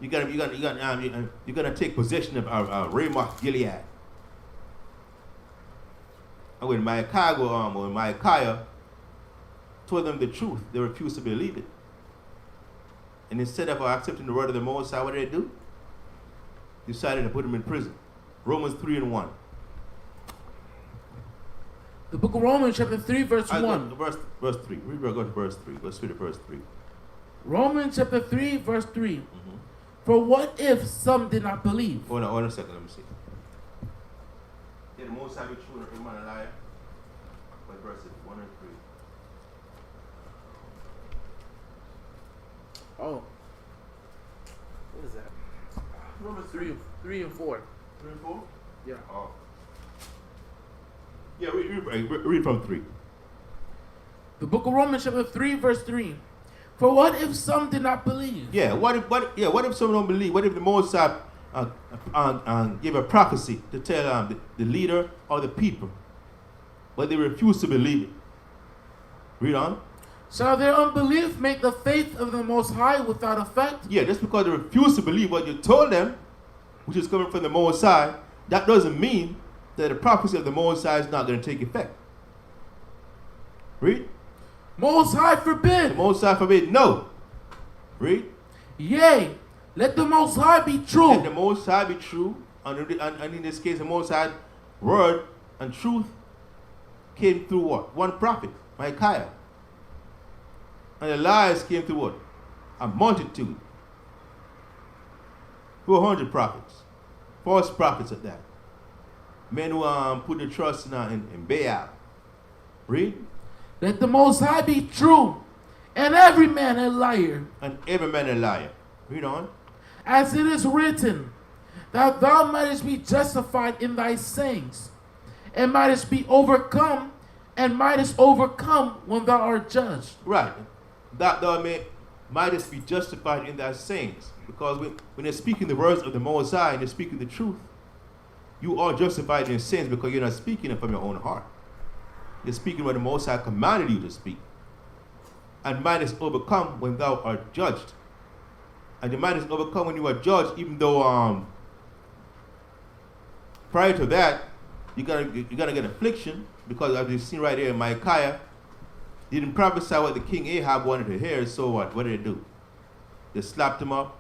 You're gonna take possession of Ramoth Gilead. And when Micaiah told them the truth, they refused to believe it. And instead of accepting the word of the Most High, what did they do? Decided to put him in prison. Romans 3:1. The book of Romans chapter 3 verse 1. Verse 3. We will go to verse 3. Let's read verse 3. Romans chapter 3 verse 3. Mm-hmm. For what if some did not believe? Hold on a second. Let me see. the Most High be true and every man a liar. But verses 1 and 3. Oh. What is that? Romans 3 and 4. 3 and 4? Yeah. Oh. Yeah, read from 3. The book of Romans chapter 3 verse 3. For what if some did not believe? Yeah, what if some don't believe? What if the Most High give a prophecy to tell the leader or the people, but they refuse to believe it? Read on. Shall their unbelief make the faith of the Most High without effect? Yeah, just because they refuse to believe what you told them, which is coming from the Most High, that doesn't mean that the prophecy of the Most High is not going to take effect. Read. Most High forbid. The Most High forbid. No. Read. Yea, let the Most High be true. Let the Most High be true. And in this case, the Most High word and truth came through what? One prophet, Micaiah. And the lies came through what? A multitude. 400 prophets. False prophets at that. Men who put their trust in Baal. Read. Let the Most High be true, and every man a liar. And every man a liar. Read on. As it is written, that thou mightest be justified in thy sayings, and mightest be overcome, and mightest overcome when thou art judged. Right. That thou mightest be justified in thy sayings. Because when they're speaking the words of the Most High and they're speaking the truth, you are justified in your sins because you're not speaking it from your own heart. You're speaking what the Most High commanded you to speak. And mightest overcome when thou art judged. And you mightest overcome when you are judged, even though prior to that, you're gonna get affliction, because as you've seen right here, Micaiah didn't prophesy what the king Ahab wanted to hear. So what? What did they do? They slapped him up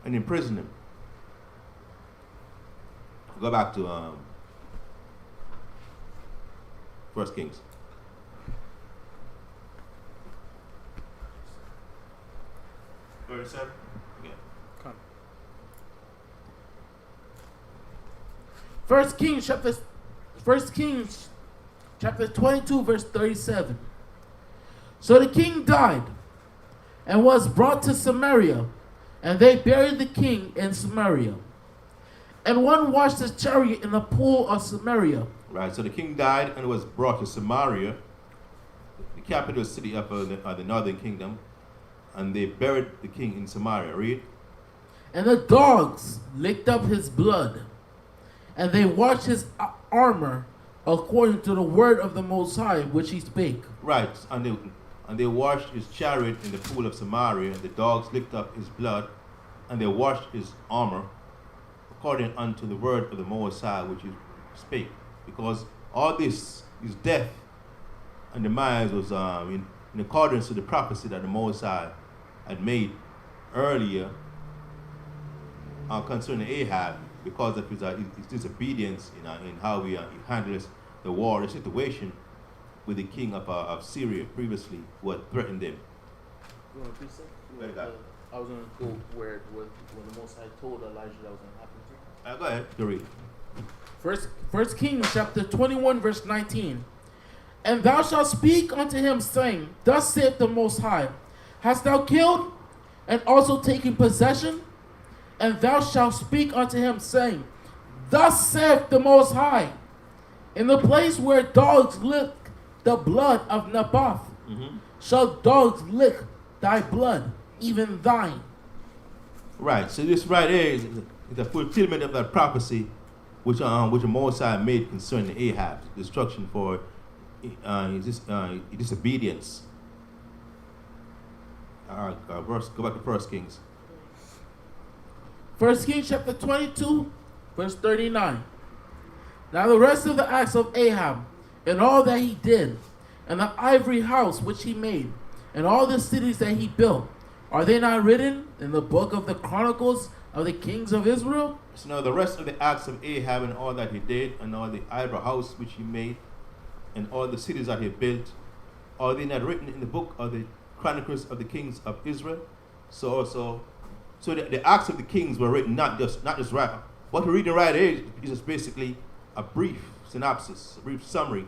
and imprisoned him. Go back to 1 Kings. Okay. Come. 1 Kings chapter 22 verse 37. So the king died and was brought to Samaria, and they buried the king in Samaria. And one washed his chariot in the pool of Samaria. Right, so the king died and was brought to Samaria, the capital city of the northern kingdom, and they buried the king in Samaria. Read. And the dogs licked up his blood, and they washed his armor according to the word of the Most High, which he spake. Right, and they washed his chariot in the pool of Samaria, and the dogs licked up his blood, and they washed his armor according unto the word of the Most High, which he spake. Because all this, his death and demise was in accordance to the prophecy that the Most High had made earlier concerning Ahab, because of his disobedience in how he handles the war, the situation with the king of Syria previously, who had threatened them. You want to precept? I was going to go where the Most High told Elijah that was going to happen to. Go ahead, you read. First Kings chapter 21 verse 19. And thou shalt speak unto him, saying, Thus saith the Most High, Hast thou killed and also taken possession? And thou shalt speak unto him, saying, Thus saith the Most High, in the place where dogs lick the blood of Naboth, shall dogs lick thy blood, even thine. Right, so this right here is the fulfillment of that prophecy which the Most High made concerning Ahab's destruction for his disobedience. Go back to 1 Kings. 1 Kings chapter 22, verse 39. Now the rest of the acts of Ahab, and all that he did, and the ivory house which he made, and all the cities that he built, are they not written in the book of the Chronicles of the kings of Israel? So now the rest of the acts of Ahab and all that he did, and all the ivory house which he made, and all the cities that he built, are they not written in the book of the Chronicles of the kings of Israel? So the acts of the kings were written not just right. What we're reading right here is just basically a brief synopsis, a brief summary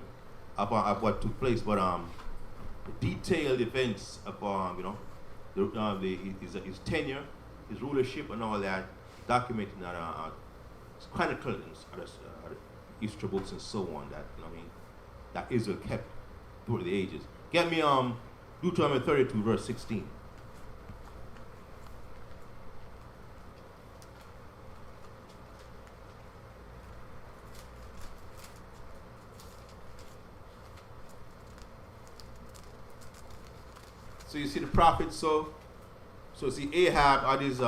of what took place, but the detailed events of his tenure, his rulership, and all that, documented in chronicled in other history books and so on. That that Israel kept through the ages. Get me Deuteronomy 32, verse 16. So you see the prophets, so see Ahab are these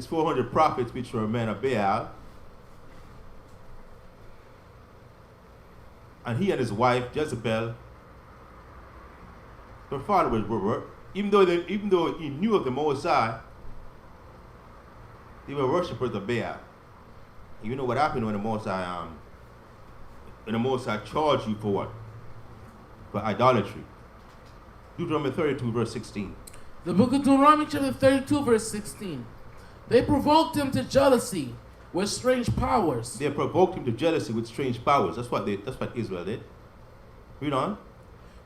400 prophets which were men of Baal. And he and his wife, Jezebel, her father were even though he knew of the Most High, they were worshippers of Baal. And you know what happened when the Most High charged you for what? For idolatry. Deuteronomy 32, verse 16. The book of Deuteronomy chapter 32, verse 16. They provoked him to jealousy with strange powers. They provoked him to jealousy with strange powers. That's what Israel did. Read on.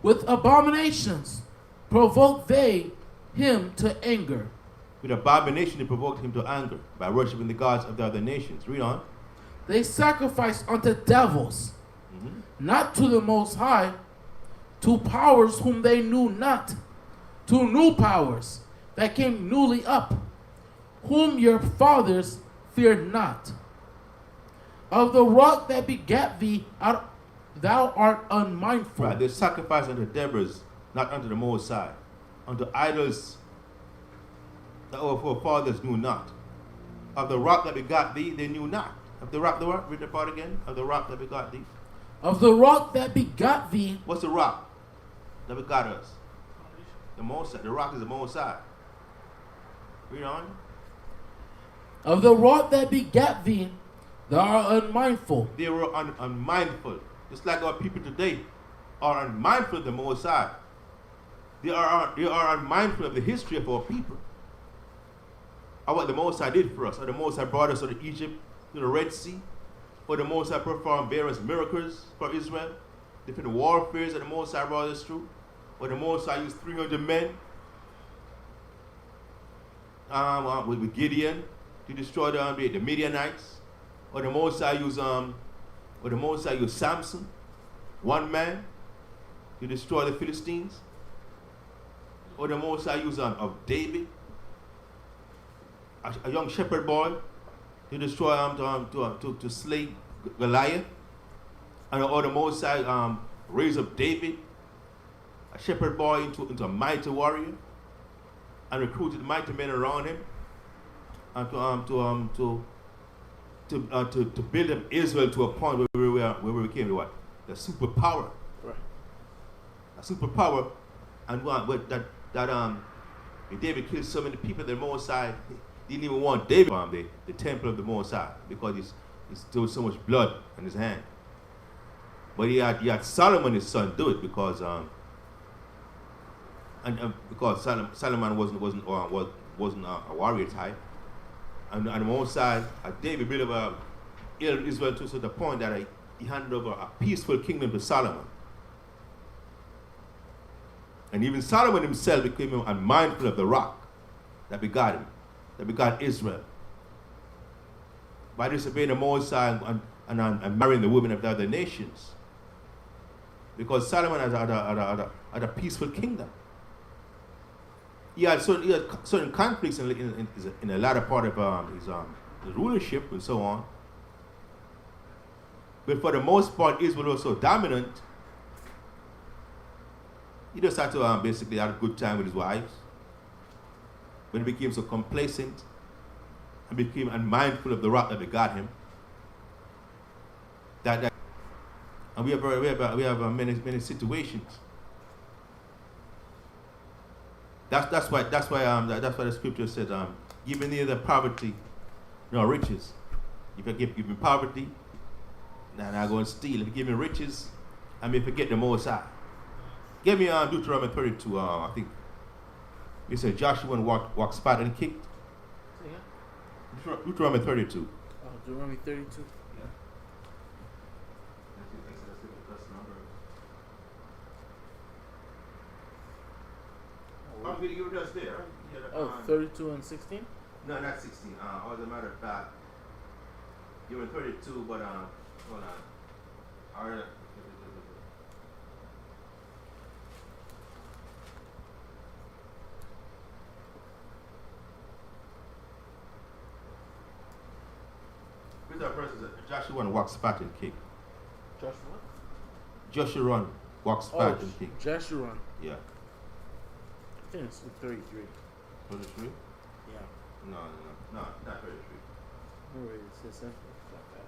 With abominations provoked they him to anger. With abomination they provoked him to anger by worshiping the gods of the other nations. Read on. They sacrificed unto devils, not to the Most High, to powers whom they knew not, to new powers that came newly up, whom your fathers feared not. Of the rock that begat thee, thou art unmindful. Right, they sacrificed unto devils, not unto the Most High, unto idols that our forefathers knew not. Of the rock that begot thee, they knew not. Of the rock, read the part again. Of the rock that begot thee. Of the rock that begot thee. What's the rock that begot us? The Most High. The rock is the Most High. Read on. Of the rock that begat thee, thou art unmindful. They were unmindful. Just like our people today are unmindful of the Most High. They are unmindful of the history of our people. Or what the Most High did for us. Or the Most High brought us out of Egypt to the Red Sea. Or the Most High performed various miracles for Israel. Different warfares that the Most High brought us through. Or the Most High used 300 men with Gideon to destroy the Midianites. Or the Most High used Samson, one man, to destroy the Philistines. Or the Most High used of David, a young shepherd boy, to destroy to slay Goliath. And or the Most High raised up David, a shepherd boy, into a mighty warrior, and recruited mighty men around him, and to build up Israel to a point where we became what? The superpower. Right. A superpower, and David killed so many people that the Most High didn't even want David the temple of the Most High because he's still so much blood in his hand. But he had Solomon, his son, do it because Solomon wasn't a warrior type, and the Most High, David built up Israel to the point that he handed over a peaceful kingdom to Solomon. And even Solomon himself became unmindful of the rock that begot him, that begot Israel. By disobeying the Most High and marrying the women of the other nations. Because Solomon had a peaceful kingdom. He had certain conflicts in the latter part of his rulership and so on. But for the most part, Israel was so dominant, he just had to basically have a good time with his wives. When he became so complacent and became unmindful of the rock that begot him, and we have many situations. That's why the scripture says, give me neither poverty nor riches. If you give me poverty, then I go and steal. If you give me riches, I may forget the Most High. Give me Deuteronomy 32. I think you said Joshua walked spot and kicked. Yeah. Deuteronomy 32. Oh, Deuteronomy 32. You were just there. Oh, 32 and 16? No, not 16. As a matter of fact, you were 32, but hold on. All right. With that person, Joshua walks fat and kick. Joshua? Joshua walks fat and kick. Joshua. Yeah. I think it's 33. 33? Yeah. No, not 33. No, it says something like that.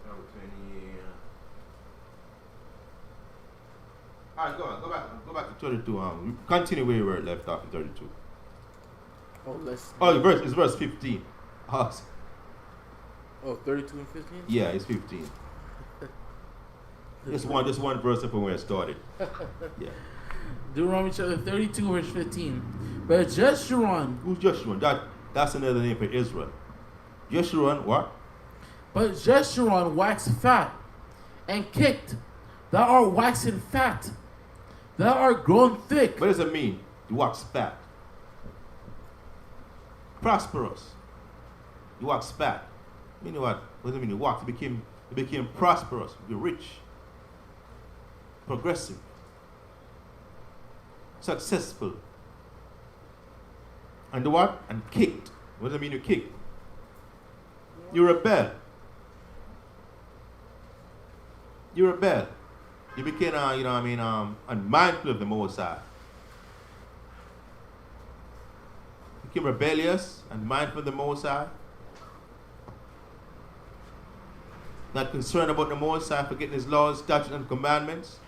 Number 20. All right, go back to 32. Continue where you were left off in 32. It's verse 15. Awesome. Oh, 32 and 15? Yeah, it's 15. Just one verse up from where it started. Yeah. Deuteronomy chapter 32, verse 15. But Jeshurun. Who's Jeshurun? That's another name for Israel. Jeshurun, what? But Jeshurun waxed fat and kicked. Thou art waxing fat. Thou art grown thick. What does it mean? You wax fat. Prosperous. You wax fat. Meaning what? What does it mean? You wax. You became prosperous. You became rich. Progressive. Successful. And what? And kicked. What does it mean you kicked? You rebel. You rebel. You became, unmindful of the Most High. You became rebellious and mindful of the Most High. Not concerned about the Most High, forgetting His laws, statutes, and commandments.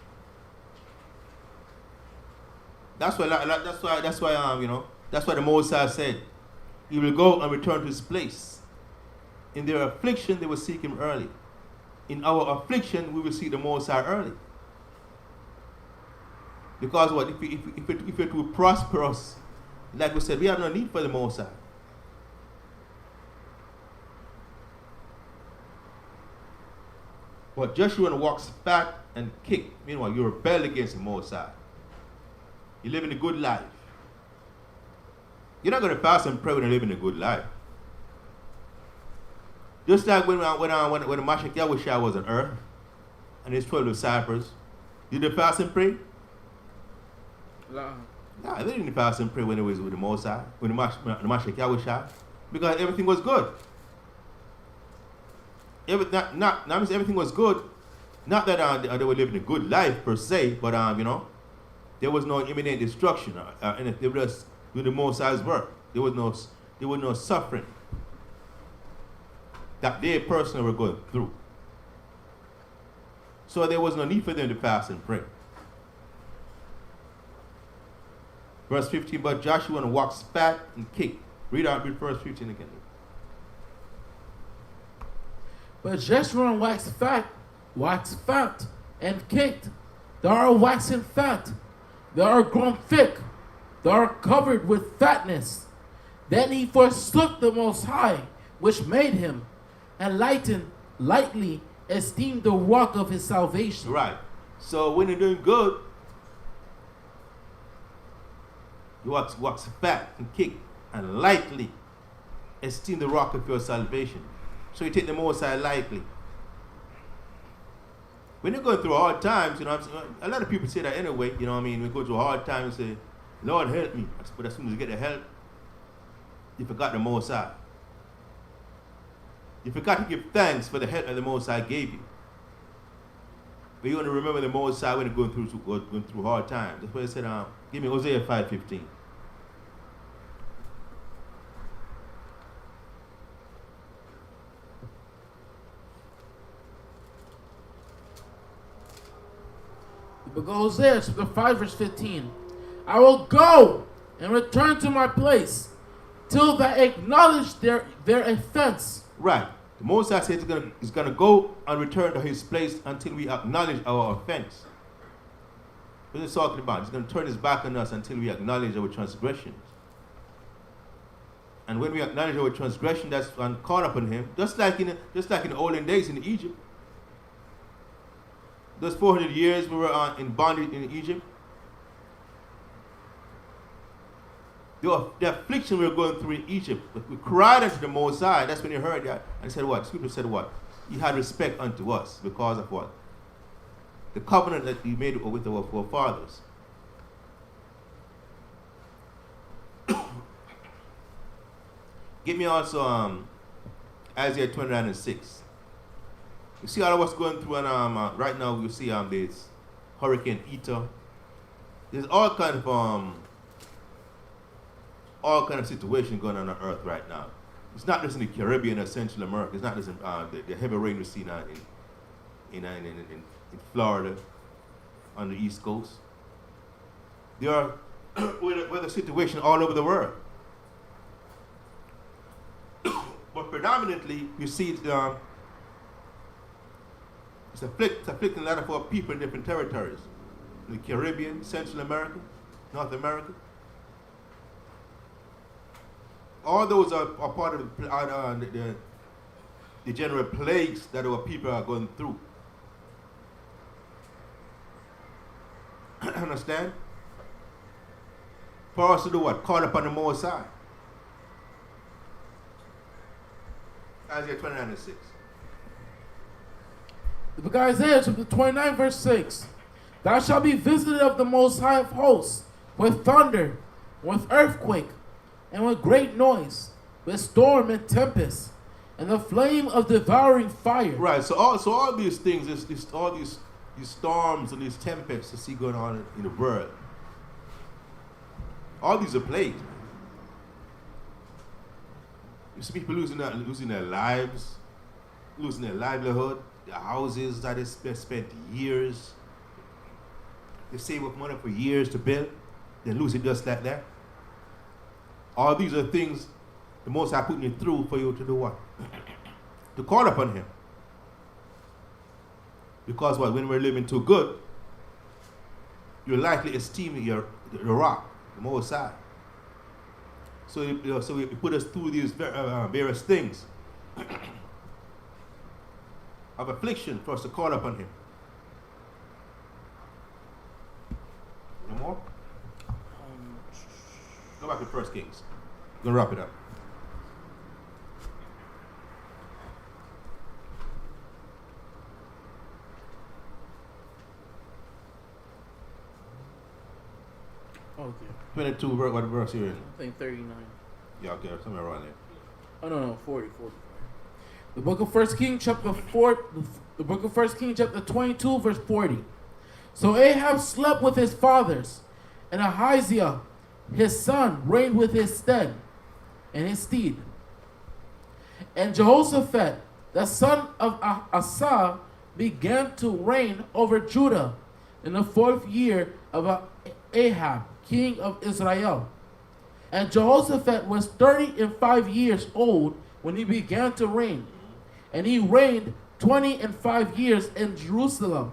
That's why the Most High said, He will go and return to His place. In their affliction, they will seek Him early. In our affliction, we will seek the Most High early. Because what? If it will prosper us, like we said, we have no need for the Most High. But Joshua walks fat and kick. Meanwhile, you rebel against the Most High. You're living a good life. You're not going to fast and pray when you're living a good life. Just like when the Mashiach Yahushua was on earth and his 12 disciples, did they fast and pray? No, they didn't fast and pray when it was with the Most High, when the Mashiach Yahushua, because everything was good. Everything was good. Not that they were living a good life per se, but there was no imminent destruction, and they were just doing the Most High's work. There was no suffering that they personally were going through. So there was no need for them to fast and pray. Verse 15, but Joshua walks fat and kicked. Read verse 15 again. But Joshua waxed fat, and kicked. Thou art waxing fat. Thou art grown thick. Thou art covered with fatness. Then he forsook the Most High, which made him, and lightly esteemed the rock of his salvation. Right. So when you're doing good, you wax fat and kick, and lightly esteem the rock of your salvation. So you take the Most High lightly. When you're going through hard times, a lot of people say that anyway, we go through a hard time and say, Lord help me. But as soon as you get the help, you forgot the Most High. You forgot to give thanks for the help that the Most High gave you. But you want to remember the Most High when you're going through hard times. That's why he said, give me Hosea 5:15. But Hosea chapter 5 verse 15. I will go and return to my place till they acknowledge their offense. Right. The Most High says he's going to go and return to his place until we acknowledge our offense. What is he talking about? He's going to turn his back on us until we acknowledge our transgressions. And when we acknowledge our transgression that's caught upon him, just like in the olden days in Egypt, those 400 years we were in bondage in Egypt, the affliction we were going through in Egypt, we cried unto the Most High. That's when he heard that and said what? Scripture said what? He had respect unto us because of what? The covenant that he made with our forefathers. Give me also Isaiah 29:6. You see all of what's going through, and right now you see this Hurricane Eta. There's all kind of situation going on earth right now. It's not just in the Caribbean or Central America. It's not just in the heavy rain we see now in Florida on the East Coast. There are weather situation all over the world. But predominantly, you see it's afflicting a lot of our people in different territories. In the Caribbean, Central America, North America. All those are part of the general plagues that our people are going through. Understand? For us to do what? Call upon the Most High. Isaiah 29:6. The book of Isaiah chapter 29 verse 6. Thou shalt be visited of the Most High of hosts with thunder, with earthquake, and with great noise, with storm and tempest, and the flame of devouring fire. Right. So all these things, all these storms and these tempests you see going on in the world, all these are plagues. You see people losing their lives, losing their livelihood, their houses that they spent years. They save up money for years to build, then lose it just like that. All these are things the Most High putting you through for you to do what? To call upon Him. Because what? When we're living too good, you're likely esteeming the rock, the Most High. So He put us through these various things of affliction for us to call upon Him. No more? Go back to 1 Kings. I'm going to wrap it up. Okay. 22, what verse are you in? I think 39. Yeah, okay, somewhere around there. Oh, no, 40. The book of 1 Kings chapter 4, the book of 1 Kings chapter 22, verse 40. So Ahab slept with his fathers, and Ahaziah, his son, reigned with his stead and his steed. And Jehoshaphat, the son of Asa, began to reign over Judah in the 4th year of Ahab, king of Israel. And Jehoshaphat was 35 years old when he began to reign. And he reigned 25 years in Jerusalem.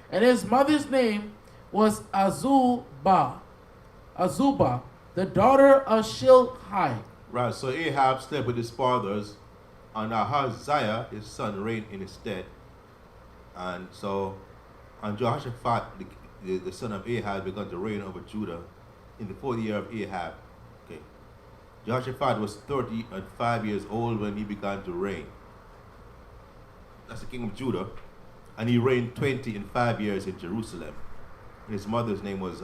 And his mother's name was Azubah, the daughter of Shilhi. Right, so Ahab slept with his fathers, and Ahaziah, his son, reigned in his stead. And Jehoshaphat, the son of Ahab, began to reign over Judah in the 4th year of Ahab. Okay. Jehoshaphat was 35 years old when he began to reign. That's the king of Judah. And he reigned 25 years in Jerusalem. And his mother's name was,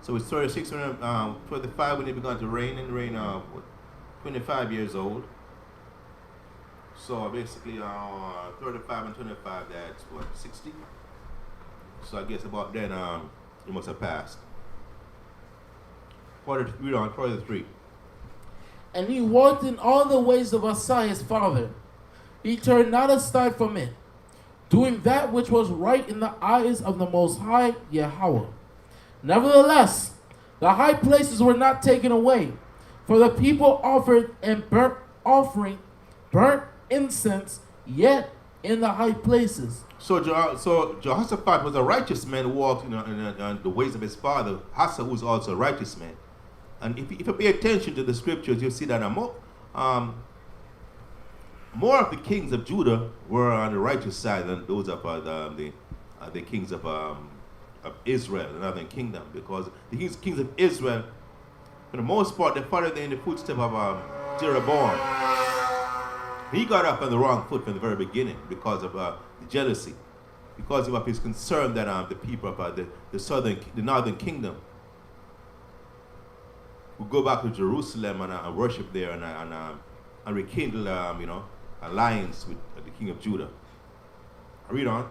So it's 35 when he began to reign, and 25 years old. So basically 35 and 25, that's what, 60? So I guess about then it must have passed. 43. And he walked in all the ways of Asa his father. He turned not aside from it, doing that which was right in the eyes of the Most High Yahweh. Nevertheless, the high places were not taken away, for the people offered and burnt incense yet in the high places. So Jehoshaphat was a righteous man who walked in the ways of his father. Asa was also a righteous man. And if you pay attention to the scriptures, you'll see that more of the kings of Judah were on the righteous side than those of the kings of Israel, the northern kingdom, because the kings of Israel, for the most part, they followed in the footsteps of Jeroboam. He got up on the wrong foot from the very beginning because of the jealousy, because of his concern that the people of the northern kingdom would go back to Jerusalem and worship there and rekindle, alliance with the king of Judah. Read on.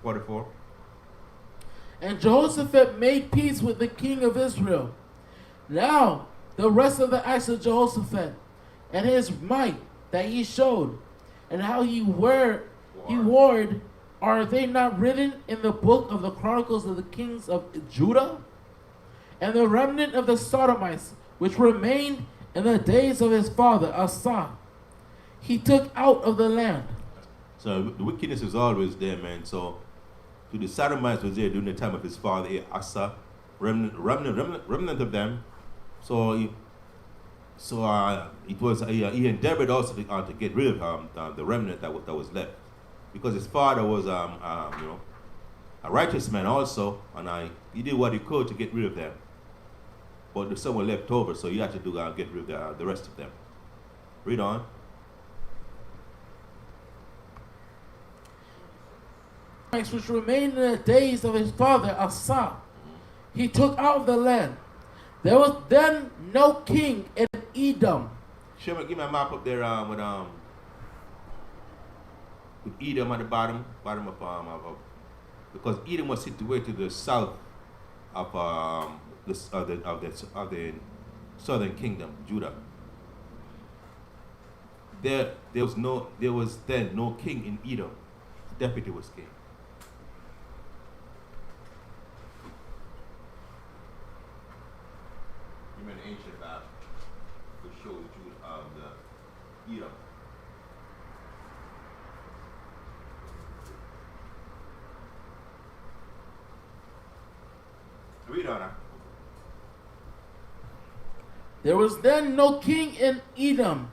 44. And Jehoshaphat made peace with the king of Israel. Now, the rest of the acts of Jehoshaphat and his might that he showed, and how he warred, are they not written in the book of the Chronicles of the kings of Judah? And the remnant of the Sodomites, which remained in the days of his father Asa, he took out of the land. So the wickedness is always there, man. So to the Sodomites was there during the time of his father Asa, remnant of them. So it was he endeavored also to get rid of the remnant that was left, because his father was a righteous man also, and he did what he could to get rid of them. But there's someone left over, so you have to get rid of the rest of them. Read on. Which remained in the days of his father Asa, he took out of the land. There was then no king in Edom. Sherman, give me a map up there with Edom at the bottom of because Edom was situated to the south of the southern kingdom, Judah. There was then no king in Edom. The deputy was king. You an ancient map to show Judah the Edom. Read on. There was then no king in Edom.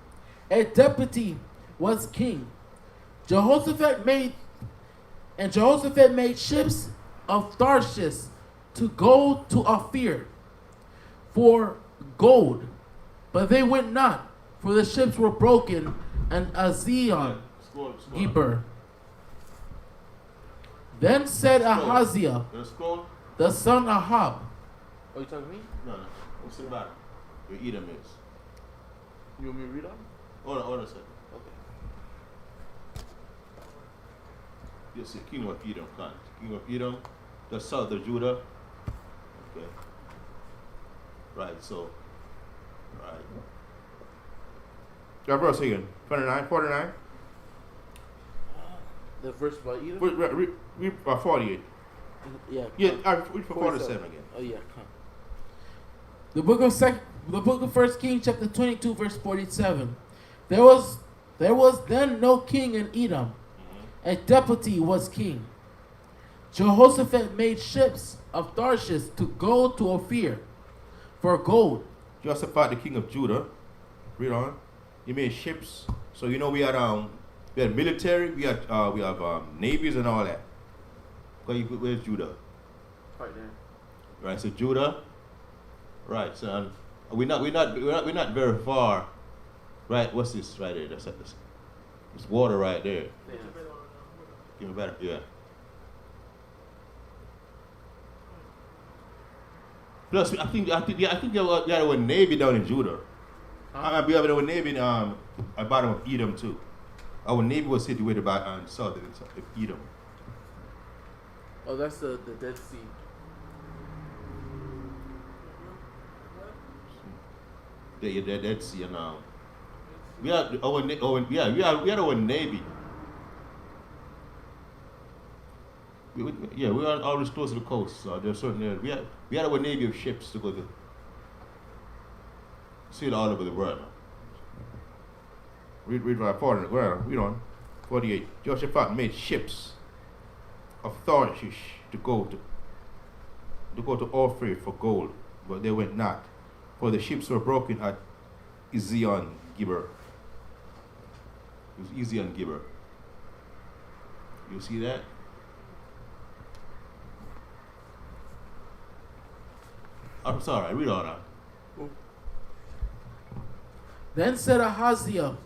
A deputy was king. Jehoshaphat made ships of Tarshish to go to Ophir for gold, but they went not, for the ships were broken, and Azion Geber. Then said Ahaziah, the son of Ahab. Oh, you talking to me? No. What's the matter? Your Edom is. You want me to read on? Hold on a second. Okay. Yes, the king of Edom, king of Edom, the south of Judah. Okay. Right, so. Right. That verse again. 29, 49. The verse about Edom? Read 48. Yeah. Yeah, read for 47 again. Oh yeah, come. The book of 1 Kings chapter 22 verse 47. There was then no king in Edom. A deputy was king. Jehoshaphat made ships of Tarshish to go to Ophir for gold. Jehoshaphat, the king of Judah. Read on. He made ships. So we had military, we have navies and all that. Where's Judah? Right there. Right, so Judah. Right, so we're not very far. Right, what's this right there? That's it's water right there. Yeah. Give me better, yeah. Plus, I think there was a navy down in Judah. We have a navy in at bottom of Edom too. Our navy was situated on south of Edom. Oh, that's the Dead Sea. The Dead Sea, and we had our navy. We were always close to the coast, so there's certain areas. We had our navy of ships to go to sail all over the world. Read right 40. Read on. 48. Jehoshaphat made ships of Tarshish to go to Ophir for gold, but they went not, for the ships were broken at Ezion Gibber. It was Ezion Gibber. You see that? I'm sorry, read all that. Then said Ahaziah,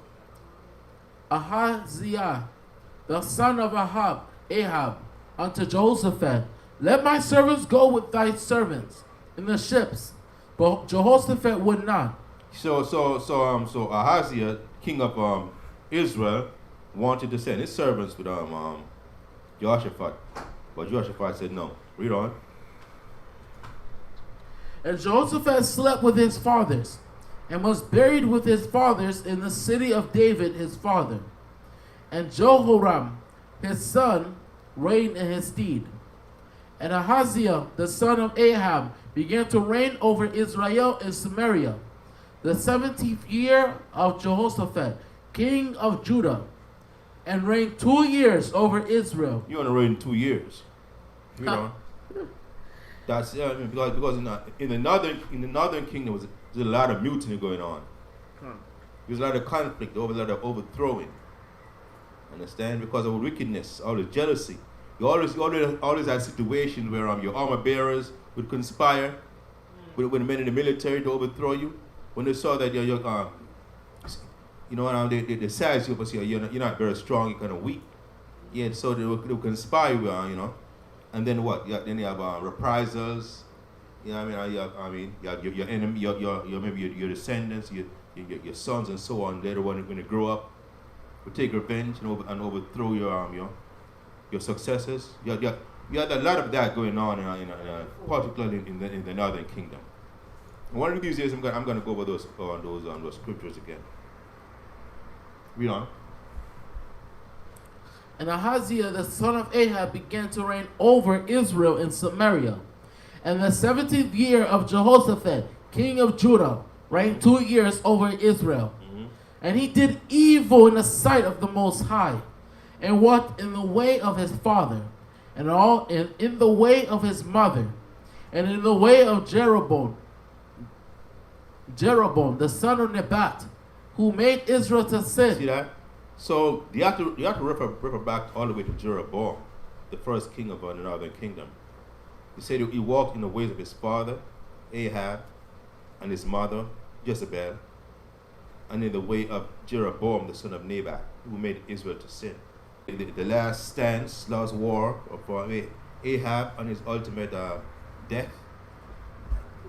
the son of Ahab, unto Jehoshaphat, let my servants go with thy servants in the ships. But Jehoshaphat would not. So Ahaziah, king of Israel, wanted to send his servants with Jehoshaphat, but Jehoshaphat said no. Read on. And Jehoshaphat slept with his fathers, and was buried with his fathers in the city of David his father. And Jehoram his son reigned in his stead. And Ahaziah the son of Ahab began to reign over Israel in Samaria, the 17th year of Jehoshaphat, king of Judah, and reigned 2 years over Israel. You want to reign 2 years? Read on. That's because in the northern kingdom there's a lot of mutiny going on. There's a lot of conflict, a lot of overthrowing. Understand? Because of wickedness, all the jealousy. You always have situations where your armor bearers would conspire with the men in the military to overthrow you. When they saw that they size you up and say you're not very strong, you're kind of weak. Yeah, so they would conspire, and then what? Then you have reprisals. You know what I mean? You have your enemy, maybe your descendants, your sons and so on. They're the one when they grow up, will take revenge and overthrow your successors. You had a lot of that going on, particularly in the northern kingdom. And one of these days, I'm going to go over those scriptures again. Read on. And Ahaziah the son of Ahab began to reign over Israel in Samaria. And the 17th year of Jehoshaphat, king of Judah, reigned 2 years over Israel. Mm-hmm. And he did evil in the sight of the Most High, and walked in the way of his father, and in the way of his mother, and in the way of Jeroboam the son of Nebat, who made Israel to sin. See that? So you have to refer back all the way to Jeroboam, the first king of the northern kingdom. He said he walked in the ways of his father, Ahab, and his mother, Jezebel, and in the way of Jeroboam, the son of Nebat, who made Israel to sin. The last war of Ahab and his ultimate death,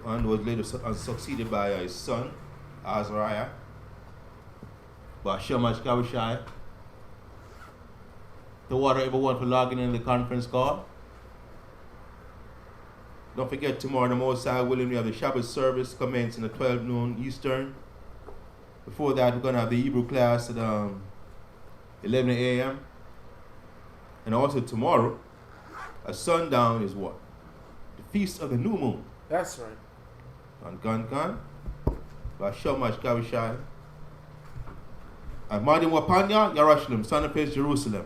and was later succeeded by his son, Azariah, by Shemach Kavishai. The water everyone for logging in the conference call. Don't forget tomorrow, the Most High willing, we have the Shabbat service commencing at 12 noon Eastern. Before that, we're going to have the Hebrew class at 11 a.m. And also tomorrow, at sundown is what? The Feast of the New Moon. That's right. On Gan by Shemach Kavishai. And Madim Wapanya, Yerushalayim, son of Jerusalem.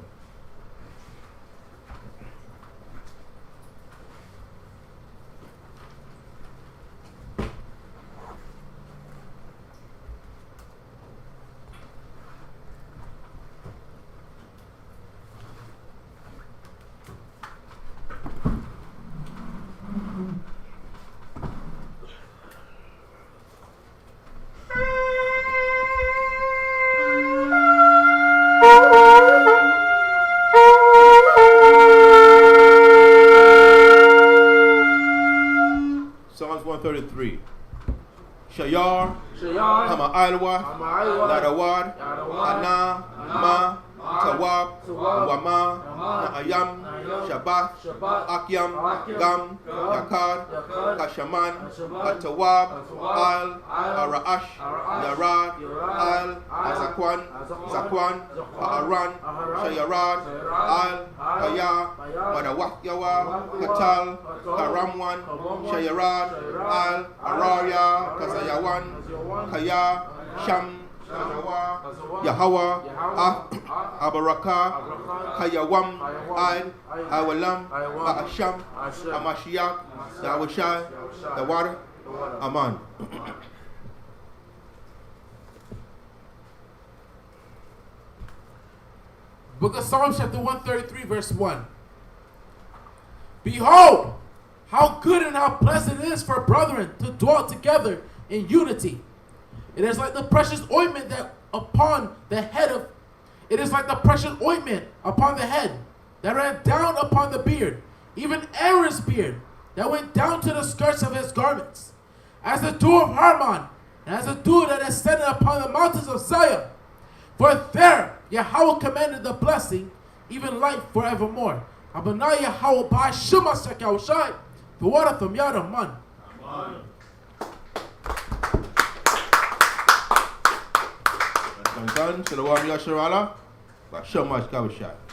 Psalms 133. Shayar, Hama Ailwa, Nadawad, Ana, Ma, Tawab, Wama, Naayam, Shabbat, Akyam, Gam, Yakar, Kashaman, Atawab, Al, Araash, Yarad, Al, Zakwan, Haaran, Shayarad, Al, Kaya, Madawakyawa, Katal, Karamwan, Shayarad, Al, Araya, Kazayawan, Kaya, Sham, Yahawa, Abaraka, Kayawam, Awalam, Asham, Amashiach, Yahweh, the water, Amen. Book of Psalms chapter 133 verse 1. Behold, how good and how pleasant it is for brethren to dwell together in unity. It is like the precious ointment that upon the head of, it is like the precious ointment upon the head that ran down upon the beard, even Aaron's beard, that went down to the skirts of his garments, as the dew of Hermon, and as the dew that ascended upon the mountains of Zion. For there Yahweh commanded the blessing, even life forevermore. Abana Yahweh by Shema Shekaushai, the water from Yada Man. Shalom Yasharala, Shema Shekaushai.